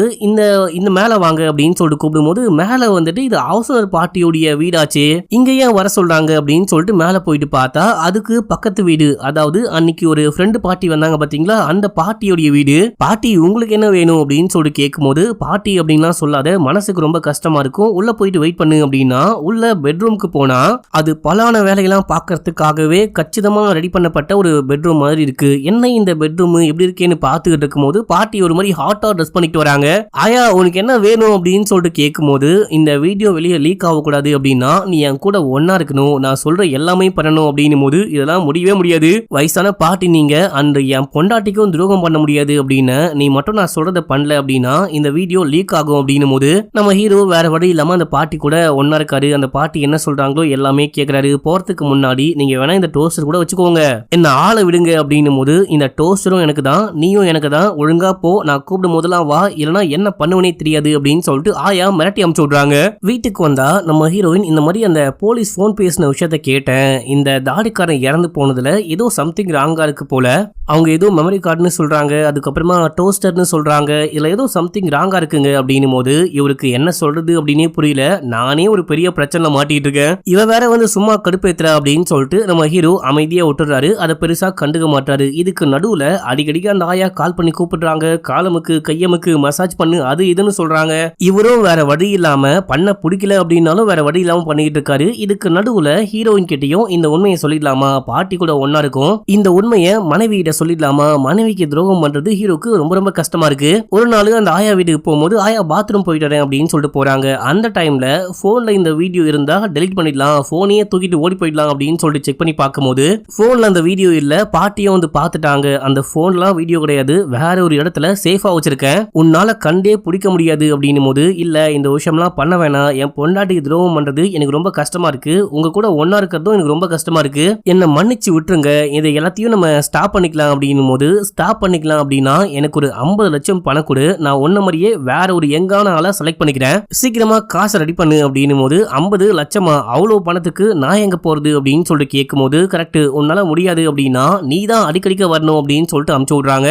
இந்த மேல வாங்க அப்படின்னு சொல்லிட்டு கூப்பிடும் போது மேல வந்துட்டு இது அவசர பார்ட்டியோடைய வீடாச்சு, இங்க ஏன் வர சொல்றாங்க அப்படின்னு சொல்லிட்டு மேல போயிட்டு பார்த்தா அதுக்கு பக்கத்து வீடு, அதாவது அன்னைக்கு ஒரு ஃப்ரெண்டு பார்ட்டி வந்தாங்க பாத்தீங்களா, அந்த பார்ட்டியோடைய வீடு. பார்ட்டி உங்களுக்கு என்ன வேணும் அப்படின்னு சொல்லிட்டு கேட்கும் போது பார்ட்டி அப்படின்லாம் சொல்லாத, மனசுக்கு ரொம்ப கஷ்டமா இருக்கும், உள்ள போயிட்டு வெயிட் பண்ணு அப்படின்னா உள்ள பெட்ரூமுக்கு போனா அது பலான வேலையெல்லாம் பார்க்கறதுக்காகவே கச்சிதமா ரெடி பண்ணப்பட்ட ஒரு பெட்ரூம் மாதிரி இருக்கு. என்ன இந்த பெட்ரூம் எப்படி இருக்கேன்னு பார்த்துக்கிட்டு இருக்கும் போது பார்ட்டி ஒரு மாதிரி ஹாட்டா ட்ரெஸ் பண்ணிட்டு வராங்க. ஆயா உனக்கு என்ன வேணும் அப்படின்னு சொல்லிட்டு கேட்கும் போது இந்த வீடியோ வெளியே லீக் ஆகக்கூடாது அப்படின்னா நீ என் கூட ஒன்னா இருக்கணும், நான் சொல்ற எல்லாமே பண்ணணும் அப்படின்னும் போது இதெல்லாம் முடியவே முடியாது, வயசான பார்ட்டி நீங்க, அந்த என் பொண்டாட்டிக்கும் துரோகம் பண்ண முடியாது அப்படின்னு நீ மட்டும் நான் சொல்றதை பண்ணல அப்படின்னா இந்த வீடியோ லீக் ஆகும் அப்படின்னும் போது நம்ம ஹீரோ வேற வழி இல்லாம அந்த பார்ட்டி கூட ஒன்னா இருக்காரு. அந்த பார்ட்டி என்ன சொல்றாங்களோ எல்லாமே கேட்கிறாரு. போறதுக்கு முன்னாடி நீங்க வேணா இந்த டோஸ்டர் கூட வச்சுக்கோங்க, என்ன ஆளை விடுங்க அப்படின்னும் போது இந்த டோஸ்டரும் எனக்கு தான், நீயும் எனக்கு தான், ஒழுங்கா போ, நான் கூப்பிடும் போதெல்லாம் வா, இல்லைன்னா என்ன பண்ணுவனே தெரியாது அப்படின்னு சொல்லிட்டு ஆயா மிரட்டி அமுச்சு விடுறாங்க. வீட்டுக்கு வந்தா நம்ம ஹீரோயின் இந்த மாதிரி அந்த போலீஸ் போன் பேசின விஷயத்த கேட்டேன், இந்த தாடிக்காரன் இறந்து போனதுல ஏதோ சம்திங் ராங்கா இருக்கு போல, அவங்க ஏதோ மெமரி கார்டுன்னு சொல்றாங்க, அதுக்கப்புறமா டோஸ்டர்னு சொல்றாங்க, இதுல ஏதோ சம்திங் ராங்கா இருக்குங்க அப்படின்னும் போது இவருக்கு என்ன சொல்றது அப்படின்னே புரியல. நானே ஒரு பெரிய பிரச்சனை மாட்டிட்டு இருக்கேன், இவ வேற வந்து சும்மா கடுப்பேத்துற அப்படின்னு சொல்லிட்டு நம்ம ஹீரோ அமைதியா விட்டுறாரு. அதை பெருசா கண்டுக்க மாட்டாரு. இதுக்கு நடுவுல அடிக்கடிக்கு அந்த ஆயா கால் பண்ணி கூப்பிடுறாங்க, காலமுக்கு கையமுக்கு மசாஜ் பண்ணு அது இதுன்னு சொல்றாங்க. இவரும் வேற வழி இல்லாம பண்ண பிடிக்கல அப்படின்னாலும் வேற வழி இல்லாம பண்ணிட்டு இருக்காரு. இதுக்கு நடுவுல ஹீரோயின் கிட்டையும் இந்த உண்மையை சொல்லிடலாமா, பார்ட்டி கூட ஒன்னா இருக்கும், இந்த உண்மையை மனைவியிட சொல்லிடலாமா, மனைவிக்கு துரோகம் பண்றது ஹீரோக்கு ரொம்ப ரொம்ப கஷ்டமா இருக்கு. ஒரு நாள் அந்த ஆயா வீட்டுக்கு போகும்போது ஆயா பாத்ரூம் போயிட்டு வரேன் அப்படின்னு சொல்லிட்டு போறாங்க. அந்த டைம்ல போன்ல இந்த வீடியோ இருந்தா டெலிட் பண்ணிடலாம், போனையே தூக்கிட்டு ஓடி போயிடலாம் அப்படின்னு சொல்லிட்டு செக் பண்ணி பார்க்கும்போது போன்ல அந்த வீடியோ இல்ல, பார்ட்டியும் வந்து பார்த்துட்டாங்க. அந்த போன்லாம் வீடியோ கிடையாது, வேற ஒரு இடத்துல சேஃபா வச்சிருக்கேன், உன்னால கண்டே பிடிக்க முடியாது அப்படின்னும் போது இல்ல இந்த விஷயம்லாம் பண்ண வேணாம், என் பொண்டாட்டிக்கு துரோகம் பண்றது எனக்கு ரொம்ப கஷ்டமா இருக்கு, உங்க கூட ஒன்னா இருக்கிறதும் எனக்கு ரொம்ப கஷ்டமா இருக்கு, என்ன மன்னிச்சு விட்டுருங்க, இதை எல்லாத்தையும் நம்ம ஸ்டாப் பண்ணிக்கலாம் அப்படின்னும் போது ஸ்டாப் பண்ணிக்கலாம் அப்படின்னா எனக்கு ஒரு 50 லட்சம் பணம் கொடு, நான் ஒன்ன மாதிரியே வேற ஒரு எங்கான ஆளை செலக்ட் பண்ணிக்கிறேன், சீக்கிரமா காசை ரெடி பண்ணு அப்படின்னும் போது 50 லட்சமா, அவ்வளவு பணத்துக்கு நான் எங்க போறது அப்படின்னு சொல்லிட்டு கேட்கும் போது கரெக்ட், உன்னால முடியாது அப்படின்னா நீ தான் அடிக்கடிக்க வரணும் அப்படின்னு சொல்லிட்டு அமுச்சு விடுறாங்க.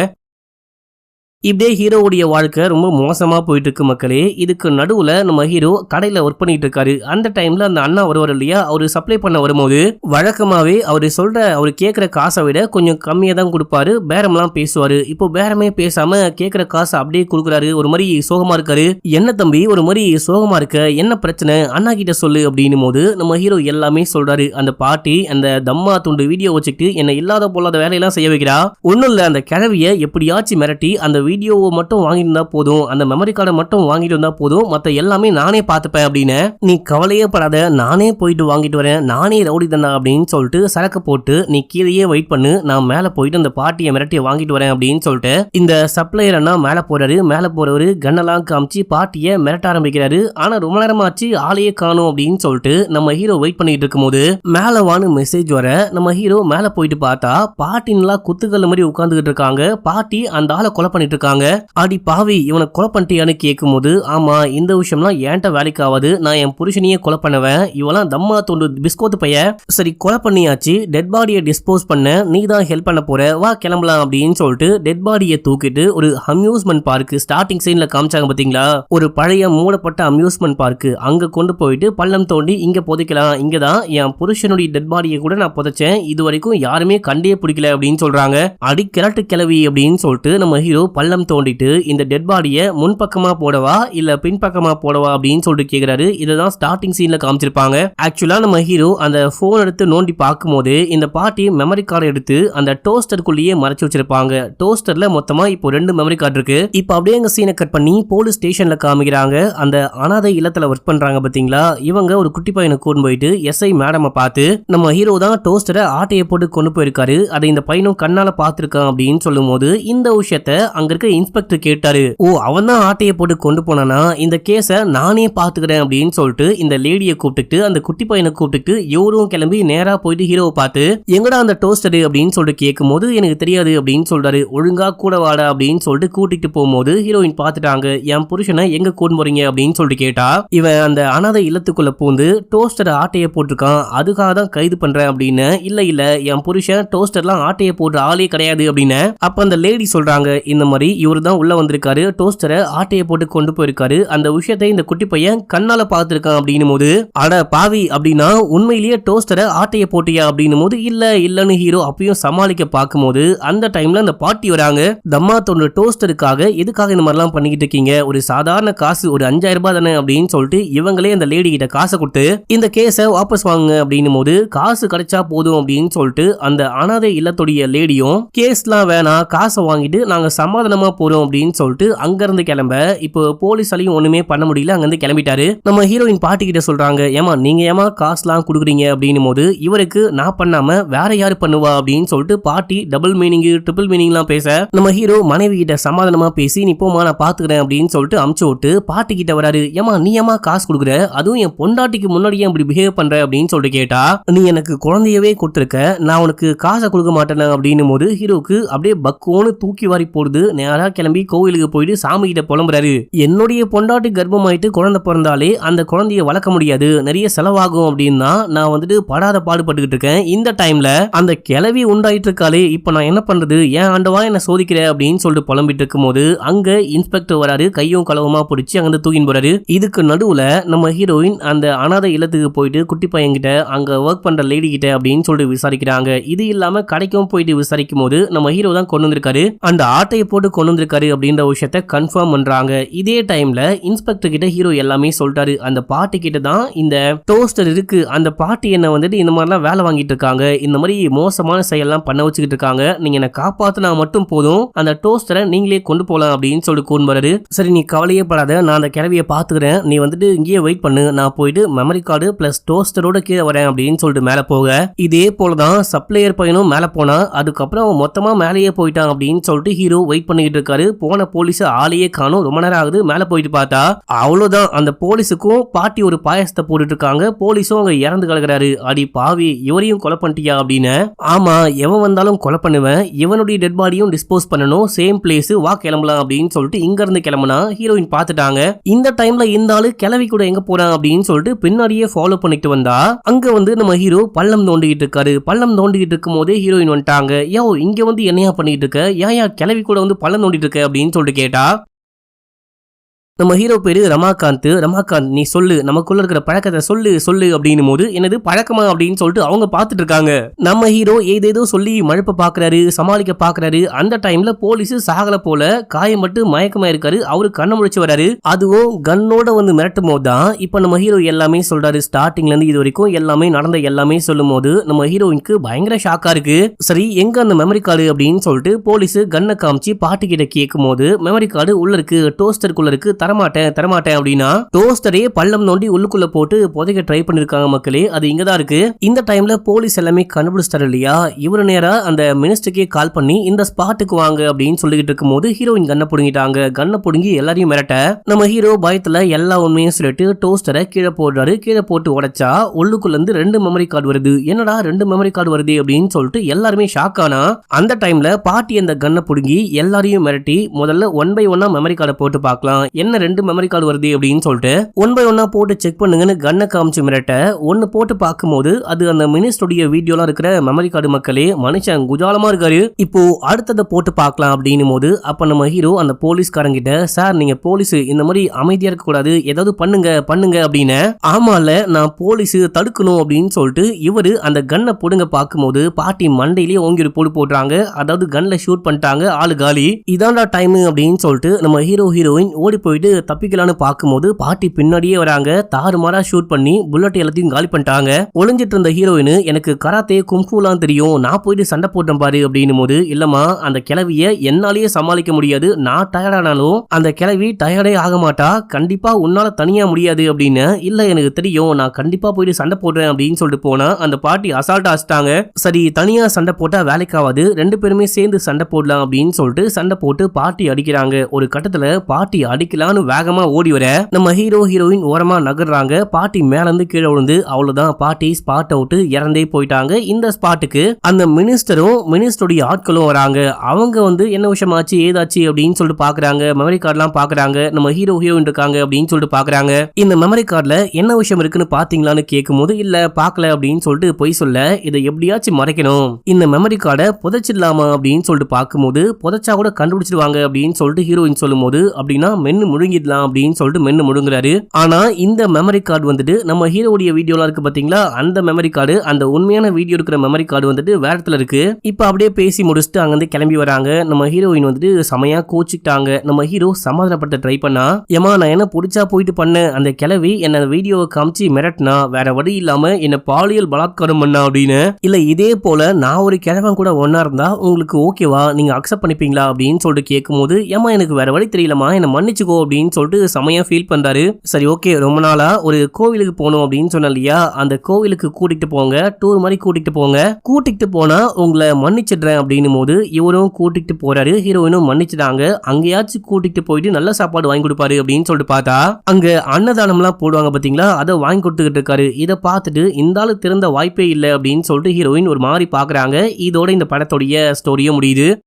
இப்படியே ஹீரோவுடைய வாழ்க்கை ரொம்ப மோசமா போயிட்டு இருக்கு மக்களே. இதுக்கு நடுவுல நம்ம ஹீரோ கடையில ஒர்க் பண்ணிட்டு இருக்காரு. அந்த டைம்ல அந்த அண்ணா வருவார் இல்லையா, அவரு சப்ளை பண்ண வரும்போது வழக்கமாவே அவரு கேட்கிற காசை விட கொஞ்சம் கம்மியா தான் கொடுப்பாரு, பேரம்லாம் பேசுவாரு. இப்போ பேரமே பேசாம கேட்கிற காசை அப்படியே கொடுக்குறாரு. ஒரு மாதிரி சோகமா இருக்காரு. என்ன தம்பி ஒரு மாதிரி சோகமா இருக்க, என்ன பிரச்சனை, அண்ணா கிட்ட சொல்லு அப்படின்னும் போது நம்ம ஹீரோ எல்லாமே சொல்றாரு. அந்த பாட்டி அந்த தம்மா துண்டு வீடியோ வச்சுக்கிட்டு என்ன இல்லாத போலாத வேலையெல்லாம் செய்ய வைக்கிறா, ஒன்னும் இல்ல, அந்த கிழவிய எப்படியாச்சும் மிரட்டி அந்த வீடியோவை மட்டும் வாங்கிட்டு இருந்தா போதும், அந்த மெமரி கார்டை மட்டும் வாங்கிட்டு வந்தா போதும், மத்த எல்லாமே நானே பார்த்துப்பேன் அப்படின்னு. நீ கவலையே படாத, நானே போயிட்டு வாங்கிட்டு வரேன், நானே ரவுடி தானா அப்படின்னு சொல்லிட்டு சரக்கு போட்டு நீ கீழேயே வெயிட் பண்ணு, நான் மேல போயிட்டு அந்த பார்ட்டியை மிரட்டியை வாங்கிட்டு வரேன் அப்படின்னு சொல்லிட்டு இந்த சப்ளையர் அண்ணா மேல போறாரு. மேல போறவரு கண்ணெல்லாம் காமிச்சு பார்ட்டியை மிரட்ட ஆரம்பிக்கிறாரு. ஆனா ரொம்ப நேரமாச்சு ஆளையே காணும் அப்படின்னு சொல்லிட்டு நம்ம ஹீரோ வெயிட் பண்ணிட்டு இருக்கும்போது மேல வான்னு மெசேஜ் வர நம்ம ஹீரோ மேல போயிட்டு பார்த்தா பாட்டின்லா குத்துக்கல்ல மாதிரி உட்கார்ந்துகிட்டு இருக்காங்க. பாட்டி அந்த ஆளை கொலை பண்ணிட்டு இருக்காங்க. அடி பாவி, இவனை கொலை பண்ணிட்டியான்னு கேட்கும் போது, ஆமா இந்த விஷயம்லாம் ஏன்ட்ட வேலைக்கு ஆகாது, நான் என் புருஷனையே கொலை பண்ணுவேன், இவெல்லாம் தம்மா தோண்டு பிஸ்கோத்து பைய, சரி கொலை பண்ணியாச்சு, டெட் பாடியை டிஸ்போஸ் பண்ண நீ தான் ஹெல்ப் பண்ண போற, வா கிளம்பலாம் அப்படின்னு சொல்லிட்டு டெட் பாடியை தூக்கிட்டு ஒரு அம்யூஸ்மெண்ட் பார்க் ஸ்டார்டிங் சைன்ல காமிச்சாங்க பாத்தீங்களா, ஒரு பழைய மூடப்பட்ட அம்யூஸ்மெண்ட் பார்க், அங்க கொண்டு போயிட்டு பள்ளம் தோண்டி இங்க புதைக்கலாம், இங்கதான் என் புருஷனுடைய டெட் பாடியை கூட நான் புதைச்சேன், இது வரைக்கும் யாருமே கண்டே பிடிக்கல அப்படின்னு சொல்றாங்க. அடி கிழட்டு கிளவி அப்படின்னு சொல்லிட்டு நம்ம ஹீரோ பள்ளம் தோண்டிட்டு இந்த டெட் பாடியை முன்பக்கமா போடவா இல்ல பின்பக்கமா போடவா அப்படின்னு சொல்லிட்டு கேக்குறாரு. இதுதான் ஸ்டார்டிங் சீன்ல காமிச்சிருப்பாங்க. ஆக்சுவலா நம்ம ஹீரோ அந்த போன் எடுத்து நோண்டி பார்க்கும்போது இந்த பாட்டி மெமரி கார்டு எடுத்து அந்த டோஸ்டருக்குள்ளேயே மறைச்சு வச்சிருப்பாங்க. டோஸ்டர்ல மொத்தமா இப்போ 2 மெமரி கார்டு இருக்கு. இப்போ அப்படியே எங்க சீனை கட் பண்ணி போலீஸ் ஸ்டேஷன்ல காமிக்கிறாங்க. அந்த அனாதை இல்லத்துல ஒர்க் பண்றாங்க பாத்தீங்களா, இவங்க ஒரு குட்டி பையனை கூண்டு போயிட்டு எஸ்ஐ மேடமை பார்த்து நம்ம ஹீரோ தான் டோஸ்டரை ஆட்டையை போட்டு கொண்டு போயிருக்காரு, அதை இந்த பையனும் கண்ணால பார்த்திருக்கான் அப்படின்னு சொல்லும் போது இந்த விஷயத்த அங்க இருக்க இன்ஸ்பெக்டர் கேட்டாரு. ஓ, அவன் தான் ஆட்டையை போட்டு கொண்டு போனானா, இந்த கேஸ நானே பாத்துக்கிறேன் அப்படின்னு சொல்லிட்டு இந்த லேடியை கூப்பிட்டு அந்த குட்டி பையனை கூப்பிட்டு இவரும் கிளம்பி நேரா போயிட்டு ஹீரோவை பார்த்து எங்கடா அந்த டோஸ்டர் அப்படின்னு சொல்லிட்டு கேட்கும் போது எனக்கு தெரியாது அப்படின்னு சொல்றாரு. ஒழுங்கா கூட வாடா அப்படின்னு சொல்லிட்டு கூட்டிட்டு போகும்போது ஹீரோயின் பார்த்துட்டாங்க. என் புருஷனை எங்க கூட்டு போறீங்க அப்படின்னு சொல்லிட்டு கேட்டா, இவன் அந்த அனாதை இல்லத்துக்குள்ள பூந்து டோஸ்டர் ஆட்டையை போட்டிருக்கான், அதுக்காக தான் கைது பண்றேன் அப்படின்னு. இல்ல இல்ல, என் புருஷன் டோஸ்டர்லாம் ஆட்டையை போடுற ஆளே கிடையாது அப்படின்னு. அப்ப அந்த லேடி சொல்றாங்க, இந்த மாதிரி இவரு தான் உள்ள வந்திருக்காரு, டோஸ்டரை ஆட்டையை போட்டு கொண்டு போயிருக்காரு, அந்த விஷயத்தை இந்த குட்டி பையன் கண்ணால பார்த்திருக்கான் அப்படின்னும் போது, அட பாவி அப்படின்னா உண்மையிலேயே டோஸ்டரை ஆட்டையை போட்டியா அப்படின்னும் போது இல்ல இல்லன்னு ஹீரோ அப்பயும் சமாளிக்க பார்க்கும்போது அந்த டைம்ல அந்த பாட்டி வராங்க. தம்மா தோன்ற டோஸ்டருக்காக எதுக்காக இந்த மாதிரிலாம் பண்ணிக்கிட்டு இருக்கீங்க, ஒரு சாதாரண காசு ஒரு 5000 ரூபாய் தானே அப்படின்னு சொல்லிட்டு இவங்களே அந்த லேடி கிட்ட காசை கொடுத்து இந்த கேஸை வாபஸ் வாங்க அப்படின்னும் போது காசு கிடைச்சா போதும் அப்படின்னு சொல்லிட்டு அந்த அனாதை இல்லத்துடைய லேடியும் கேஸ்லாம் வேணாம், காசை வாங்கிட்டு நாங்க சமாதானமா போறோம் அப்படின்னு சொல்லிட்டு அங்க இருந்து கிளம்ப இப்போ போலீஸாலையும் ஒண்ணுமே பண்ண முடியல, அங்க இருந்து கிளம்பிட்டாரு. நம்ம ஹீரோயின் பாட்டி கிட்ட சொல்றாங்க, ஏமா நீங்க ஏமா காசுலாம் கொடுக்குறீங்க அப்படின்னும் போது இவருக்கு நான் பண்ணாம வேற யாரு பண்ணுவா அப்படின்னு சொல்லிட்டு பாட்டி டபுள் மீனிங் ட்ரிபிள் மீனிங்லாம் பேச நம்ம ஹீரோ மனைவி கிட்ட சமாதானமா பேசி நீ போமா நான் பாத்துக்கிறேன் அப்படின்னு சொல்லிட்டு அமுச்சு விட்டு பாட்டி கிட்ட வராரு. ஏமா நீ ஏமா காசு கொடுக்குற, அதுவும் என் பொண்டாட்டிக்கு முன்னாடியே இப்படி பிஹேவ் பண்ற அப்படின்னு சொல்லிட்டு கேட்டா, நீ எனக்கு குழந்தையவே கொடுத்துருக்க, நான் உனக்கு காசை கொடுக்க மாட்டேன் அப்படின்னும் போது ஹீரோக்கு அப்படியே பக்குன்னு தூக்கி வாரி போடுது. நேரா கிளம்பி கோவிலுக்கு போயிட்டு சாமி கிட்ட புலம்புறாரு. என்னுடைய பொண்டாட்டி கர்ப்பமாயிட்டு குழந்தை பிறந்தாலே அந்த குழந்தைய வளர்க்க முடியாது, நிறைய செலவாகும் அப்படின்னா நான் வந்துட்டு படாத பாடுபட்டுக்கிட்டு இருக்கேன். இந்த டைம்ல அந்த கிளவி உண்டாயிட்டு இருக்காளே, இப்ப நான் என்ன பண்றது, ஏன் ஆண்டவா என்ன சோதிக்கிற அப்படின்னு சொல்லிட்டு புலம்பிட்டு இருக்கும் போது அங்க இன்ஸ்பெக்டர் வராரு. கையும் களவுமா பிடிச்சி அங்க தூக்கின்னு போறாரு. இதுக்கு நடுவுல நம்ம ஹீரோயின் அந்த அனாதை இல்லத்துக்கு போயிட்டு குட்டி பையன் கிட்ட அங்க ஒர்க் பண்ற லேடி கிட்ட அப்படின்னு சொல்லிட்டு விசாரிக்கிறாங்க. இது இல்லாம கடைக்கும் போயிட்டு விசாரிக்கும் போது நம்ம ஹீரோ தான் கொண்டு வந்திருக்காரு, அந்த ஆட்டையை போட்டு கொண்டு வந்திருக்காரு அப்படின்ற விஷயத்த கன்ஃபார்ம் பண்றாங்க. இதே டைம்ல இன்ஸ்பெக்டர் கிட்ட ஹீரோ எல்லாமே சொல்லிட்டாரு. அந்த பாட்டி கிட்ட தான் இந்த டோஸ்டர் இருக்கு, அந்த பாட்டி என்ன வந்துட்டு இந்த மாதிரிலாம் வேலை வாங்கிட்டு இருக்காங்க, இந்த மாதிரி மோசமான செயல்லாம் பண்ண வச்சுக்கிட்டு இருக்காங்க, நீங்க என்ன காப்பாத்தினா மட்டும் போதும், அந்த டோஸ்டரை நீங்களே கொண்டு போலாம் அப்படின்னு சொல்லி கூண்டு வராரு. சரி நீ கவலையே படாத, நான் அந்த கிளவியை பாத்துக்கிறேன், நீ வந்துட்டு இங்கேயே வெயிட் பண்ணு, நான் போயிட்டு மெமரி கார்டு பிளஸ் டோஸ்டரோட கீழே வரேன் அப்படின்னு சொல்லிட்டு மேல போக, இதே போலதான் சப்ளையர் பையனும் மேல போனா, அதுக்கப்புறம் மொத்தமா மேலேயே போயிட்டான் அப்படின்னு சொல்லிட்டு ஹீரோ வெயிட் பண்ணிட்டு இருக்காரு. போன போலீஸ் ஆளையே காணும், ரொம்ப நேரம் ஆகுது. மேல போயிட்டு பார்த்தா அவ்வளவுதான், அந்த போலீஸுக்கும் பாட்டி ஒரு பாயசத்தை போட்டுட்டு இருக்காங்க, போலீஸும் அங்க இறந்து கிடக்குறாரு. அடி பாவி, இவரையும் கொலை பண்ணிட்டியா அப்படின்னு. ஆமா, எவன் வந்தாலும் கொலை பண்ணுவேன், இவனுடைய டெட் பாடியும் டிஸ்போஸ் பண்ணணும், சேம் பிளேஸ், வா கிளம்பலாம் அப்படின்னு சொல்லிட்டு இங்க இருந்து கிளம்புனா ஹீரோயின் பார்த்துட்டாங்க. இந்த டைம்ல இந்த ஆளு கிளவி கூட எங்க போறான் அப்படின்னு சொல்லிட்டு பின்னாடியே ஃபாலோ பண்ணிட்டு வந்தா அங்க வந்து நம்ம ஹீரோ பள்ளம் தோண்டிக்கிட்டு இருக்காரு. பள்ளம் தோண்டிக்கிட்டு இருக்கும் போதே ஹீரோயின் வந்துட்டாங்க. யோ இங்க வந்து என்னையா பண்ணிட்டு இருக்க, ஏன் கிளவி கூட வந்து பள்ளம் தோண்டிட்டு இருக்க அப்படின்னு சொல்லிட்டு கேட்டா, நம்ம ஹீரோ பேரு ரமாகாந்த். ரமாகாந்த் நீ சொல்லு, நமக்குள்ள இருக்கிற பழக்கத்தை சொல்லு சொல்லு அப்படின்னும் போது என்னது பழக்கமா அப்படின்னு சொல்லிட்டு அவங்க பார்த்துட்டு இருக்காங்க. நம்ம ஹீரோ ஏதேதோ சொல்லி மழுப்ப பாக்குறாரு, சமாளிக்க பாக்குறாரு. அந்த டைம்ல போலீஸ் சாகல போல காயப்பட்டு மயக்கமா இருக்காரு. அவரு கண்ண முழிச்சு வராரு. அதுவும் கன்னோட வந்து மிரட்டும் போதுதான் இப்ப நம்ம ஹீரோ எல்லாமே சொல்றாரு. ஸ்டார்டிங்ல இருந்து இது வரைக்கும் எல்லாமே நடந்த எல்லாமே சொல்லும் போது நம்ம ஹீரோயினுக்கு பயங்கர ஷாக்கா இருக்கு. சரி எங்க அந்த மெமரி கார்டு அப்படின்னு சொல்லிட்டு போலீஸ் கண்ணை காமிச்சு பாட்டு கிட்ட கேட்கும் போது மெமரி கார்டு உள்ள இருக்கு, டோஸ்டருக்குள்ள இருக்கு, தரமாட்டேன் தரமாட்டேன் அப்படின்னா டோஸ்டரே பள்ளம் நோண்டி உள்ளுக்குள்ள போட்டு புதைக்க ட்ரை பண்ணிருக்காங்க மக்களே. அது இங்கதான் இருக்கு. இந்த டைம்ல போலீஸ் எல்லாமே கண்டுபிடிச்சிட்டாரு இல்லையா. இவரு நேரா அந்த மினிஸ்டருக்கே கால் பண்ணி இந்த ஸ்பாட்டுக்கு வாங்க அப்படின்னு சொல்லிட்டு இருக்கும் போது ஹீரோயின் கண்ணை புடுங்கிட்டாங்க. கண்ணை புடுங்கி எல்லாரையும் மிரட்ட நம்ம ஹீரோ பயத்துல எல்லா உண்மையும் சொல்லிட்டு டோஸ்டரை கீழே போடுறாரு. கீழே போட்டு உடைச்சா உள்ளுக்குள்ள இருந்து 2 மெமரி கார்டு வருது. என்னடா 2 மெமரி கார்டு வருது அப்படின்னு சொல்லிட்டு எல்லாருமே ஷாக் ஆனா அந்த டைம்ல பாட்டி அந்த கண்ணை புடுங்கி எல்லாரையும் மிரட்டி முதல்ல 1 by 1 மெமரி கார்டை போட்டு பார்க்கலாம், என்ன 2 மெமரி கார்டு வருது அப்படின்னு சொல்லிட்டு 1 by 1 போட்டு செக் பண்ணுங்கன்னு கண்ணை காமிச்சு மிரட்ட ஒன்னு போட்டு பார்க்கும்போது அது அந்த மினிஸ்டருடைய வீடியோலாம் இருக்கிற மெமரி கார்டு மக்களே. மனுஷன் குஜாலமா இருக்காரு. இப்போ அடுத்ததை போட்டு பார்க்கலாம் அப்படின்னும் போது அப்ப நம்ம ஹீரோ அந்த போலீஸ்காரங்கிட்ட சார் நீங்க போலீஸ் இந்த மாதிரி அமைதியா இருக்க கூடாது, ஏதாவது பண்ணுங்க பண்ணுங்க அப்படின்னு. ஆமால நான் போலீஸ் தடுக்கணும் அப்படின்னு சொல்லிட்டு இவரு அந்த கண்ணை புடுங்க பார்க்கும்போது பாட்டி மண்டையிலேயே ஓங்கி ஒரு போடு போடுறாங்க. அதாவது கன்ல ஷூட் பண்ணிட்டாங்க, ஆளு காலி. இதான்டா டைம் அப்படின்னு சொல்லிட்டு நம்ம ஹீரோ ஹீரோயின் ஓடி போயிட்டு தப்பிக்கலான்னு பார்க்கும்போது பாட்டி பின்னாடியே வராங்க. தாறுமாறா ஷூட் பண்ணி புல்லட் எல்லாத்தையும் காலி பண்ணிட்டாங்க. ஒளிஞ்சிட்டு இருந்த ஹீரோயின் எனக்கு கராத்தே கும்ஃபுலாம் தெரியும், நான் போயிட்டு சண்டை போட்டேன் பாரு அப்படின்னும் போது இல்லம்மா அந்த கிழவிய என்னாலேயே சமாளிக்க முடியாது, நான் டயர்டானாலும் அந்த கிழவி டயர்டே ஆக மாட்டா, கண்டிப்பா உன்னால தனியா முடியாது அப்படின்னு. இல்ல எனக்கு தெரியும், நான் கண்டிப்பா போயிட்டு சண்டை போடுறேன் அப்படின்னு சொல்லிட்டு போனா அந்த பாட்டி அசால்ட்டா அடிச்சிட்டாங்க. சரி தனியா சண்டை போட்டா வேலைக்காவது, 2 பேருமே சேர்ந்து சண்டை போடலாம் அப்படின்னு சொல்லிட்டு சண்டை போட்டு பாட்டி அடிக்கிறாங்க. ஒரு கட்டத்துல பாட்டி அடிக்கலான்னு வேகமா ஓடி வர நம்ம ஹீரோ ஹீரோயின் ஓரமா நகர்றாங்க. பாட்டி மேல இருந்து கீழே விழுந்து அவ்வளவுதான், பாட்டி ஸ்பாட் அவுட் இறந்தே போயிட்டாங்க. இந்த ஸ்பாட்டுக்கு அந்த மினிஸ்டரும் மினிஸ்டருடைய ஆட்களும் வராங்க. அவங்க வந்து என்ன விஷயமாச்சு ஏதாச்சு அப்படின்னு சொல்லிட்டு பாக்குறாங்க. மெமரி கார்டெல்லாம் பாக்குறாங்க. நம்ம ஹீரோ ஹீரோயின் இருக்காங்க அப்படின்னு சொல்லிட்டு பாக்குறாங்க. இந்த மெமரி கார்டுல என்ன விஷயம் இருக்குன்னு பாத்தீங்களான்னு கேட்கும்போது இல்ல பாக்கல அப்படின்னு சொல்லிட்டு பொய் சொல்ல இதை எப்படியாச்சும் மறைக்கணும், இந்த மெமரி கார்டை புதைச்சிடலாமா அப்படின்னு சொல்லிட்டு பார்க்கும்போது புதைச்சா கூட கண்டுபிடிச்சிருவாங்க அப்படின்னு சொல்லிட்டு ஹீரோயின் சொல்லும் போது அப்படின்னா மென்னு முழுங்கிடலாம் அப்படின்னு சொல்லிட்டு மென்னு முழுங்குறாரு. ஆனா இந்த மெமரி கார்டு வந்துட்டு நம்ம ஹீரோடைய வீடியோலாம் இருக்கு பாத்தீங்களா, அந்த மெமரி கார்டு அந்த உண்மையான வீடியோ இருக்கிற மெமரி கார்டு வந்துட்டு வேற இடத்துல இருக்கு. இப்ப அப்படியே பேசி முடிச்சுட்டு அங்கிருந்து கிளம்பி வராங்க. நம்ம ஹீரோயின் வந்துட்டு செமையா கோச்சிட்டாங்க. நம்ம ஹீரோ சமாதானப்பட்ட ட்ரை பண்ணா ஏமா நான் என்ன பிடிச்சா போயிட்டு பண்ணேன், அந்த கிளவி என்ன வீடியோவை காமிச்சு மிரட்டினா, வேற வழி இல்லாம என்ன பாலியல் பலாத்காரம் பண்ணா அப்படின்னு. இல்ல இதே போல நான் ஒரு கிழவன் கூட ஒன்னா இருந்தா உங்களுக்கு ஓகேவா, நீங்க அக்செப்ட் பண்ணிப்பீங்களா அப்படின்னு சொல்லிட்டு கேட்கும்போது ஏமா எனக்கு வேற வழி தெரியலமா, என்ன மன்னிச்சுக்கோ அப்படின்னு சொல்லிட்டு செமையா ஃபீல் பண்றாரு. சரி ஓகே ரொம்ப நாளா ஒரு கோவிலுக்கு போகணும் அப்படின்னு சொன்ன இல்லையா, அந்த கோவிலுக்கு கூட்டிட்டு போங்க, டூர் மாதிரி கூட்டிட்டு போங்க, கூட்டிட்டு போனா உங்களை மன்னிச்சிடுறேன் அப்படின்னும் போது இவரும் கூட்டிட்டு போறாரு. ஹீரோயினும் மன்னிச்சிட்டாங்க. அங்கேயாச்சும் கூட்டிட்டு போயிட்டு நல்ல சாப்பாடு வாங்கி கொடுப்பாரு அப்படின்னு சொல்லிட்டு பார்த்தா அங்க அன்னதானம் எல்லாம் போடுவாங்க பாத்தீங்களா, அதை வாங்கி கொடுத்துக்கிட்டு இருக்காரு. இதை பார்த்துட்டு இந்த ஆளு திறந்த வாய்ப்பே இல்லை அப்படின்னு சொல்லிட்டு ஹீரோயின் ஒரு மாதிரி பாக்குறாங்க. இதோட இந்த படத்துடைய ஸ்டோரியும் முடியுது.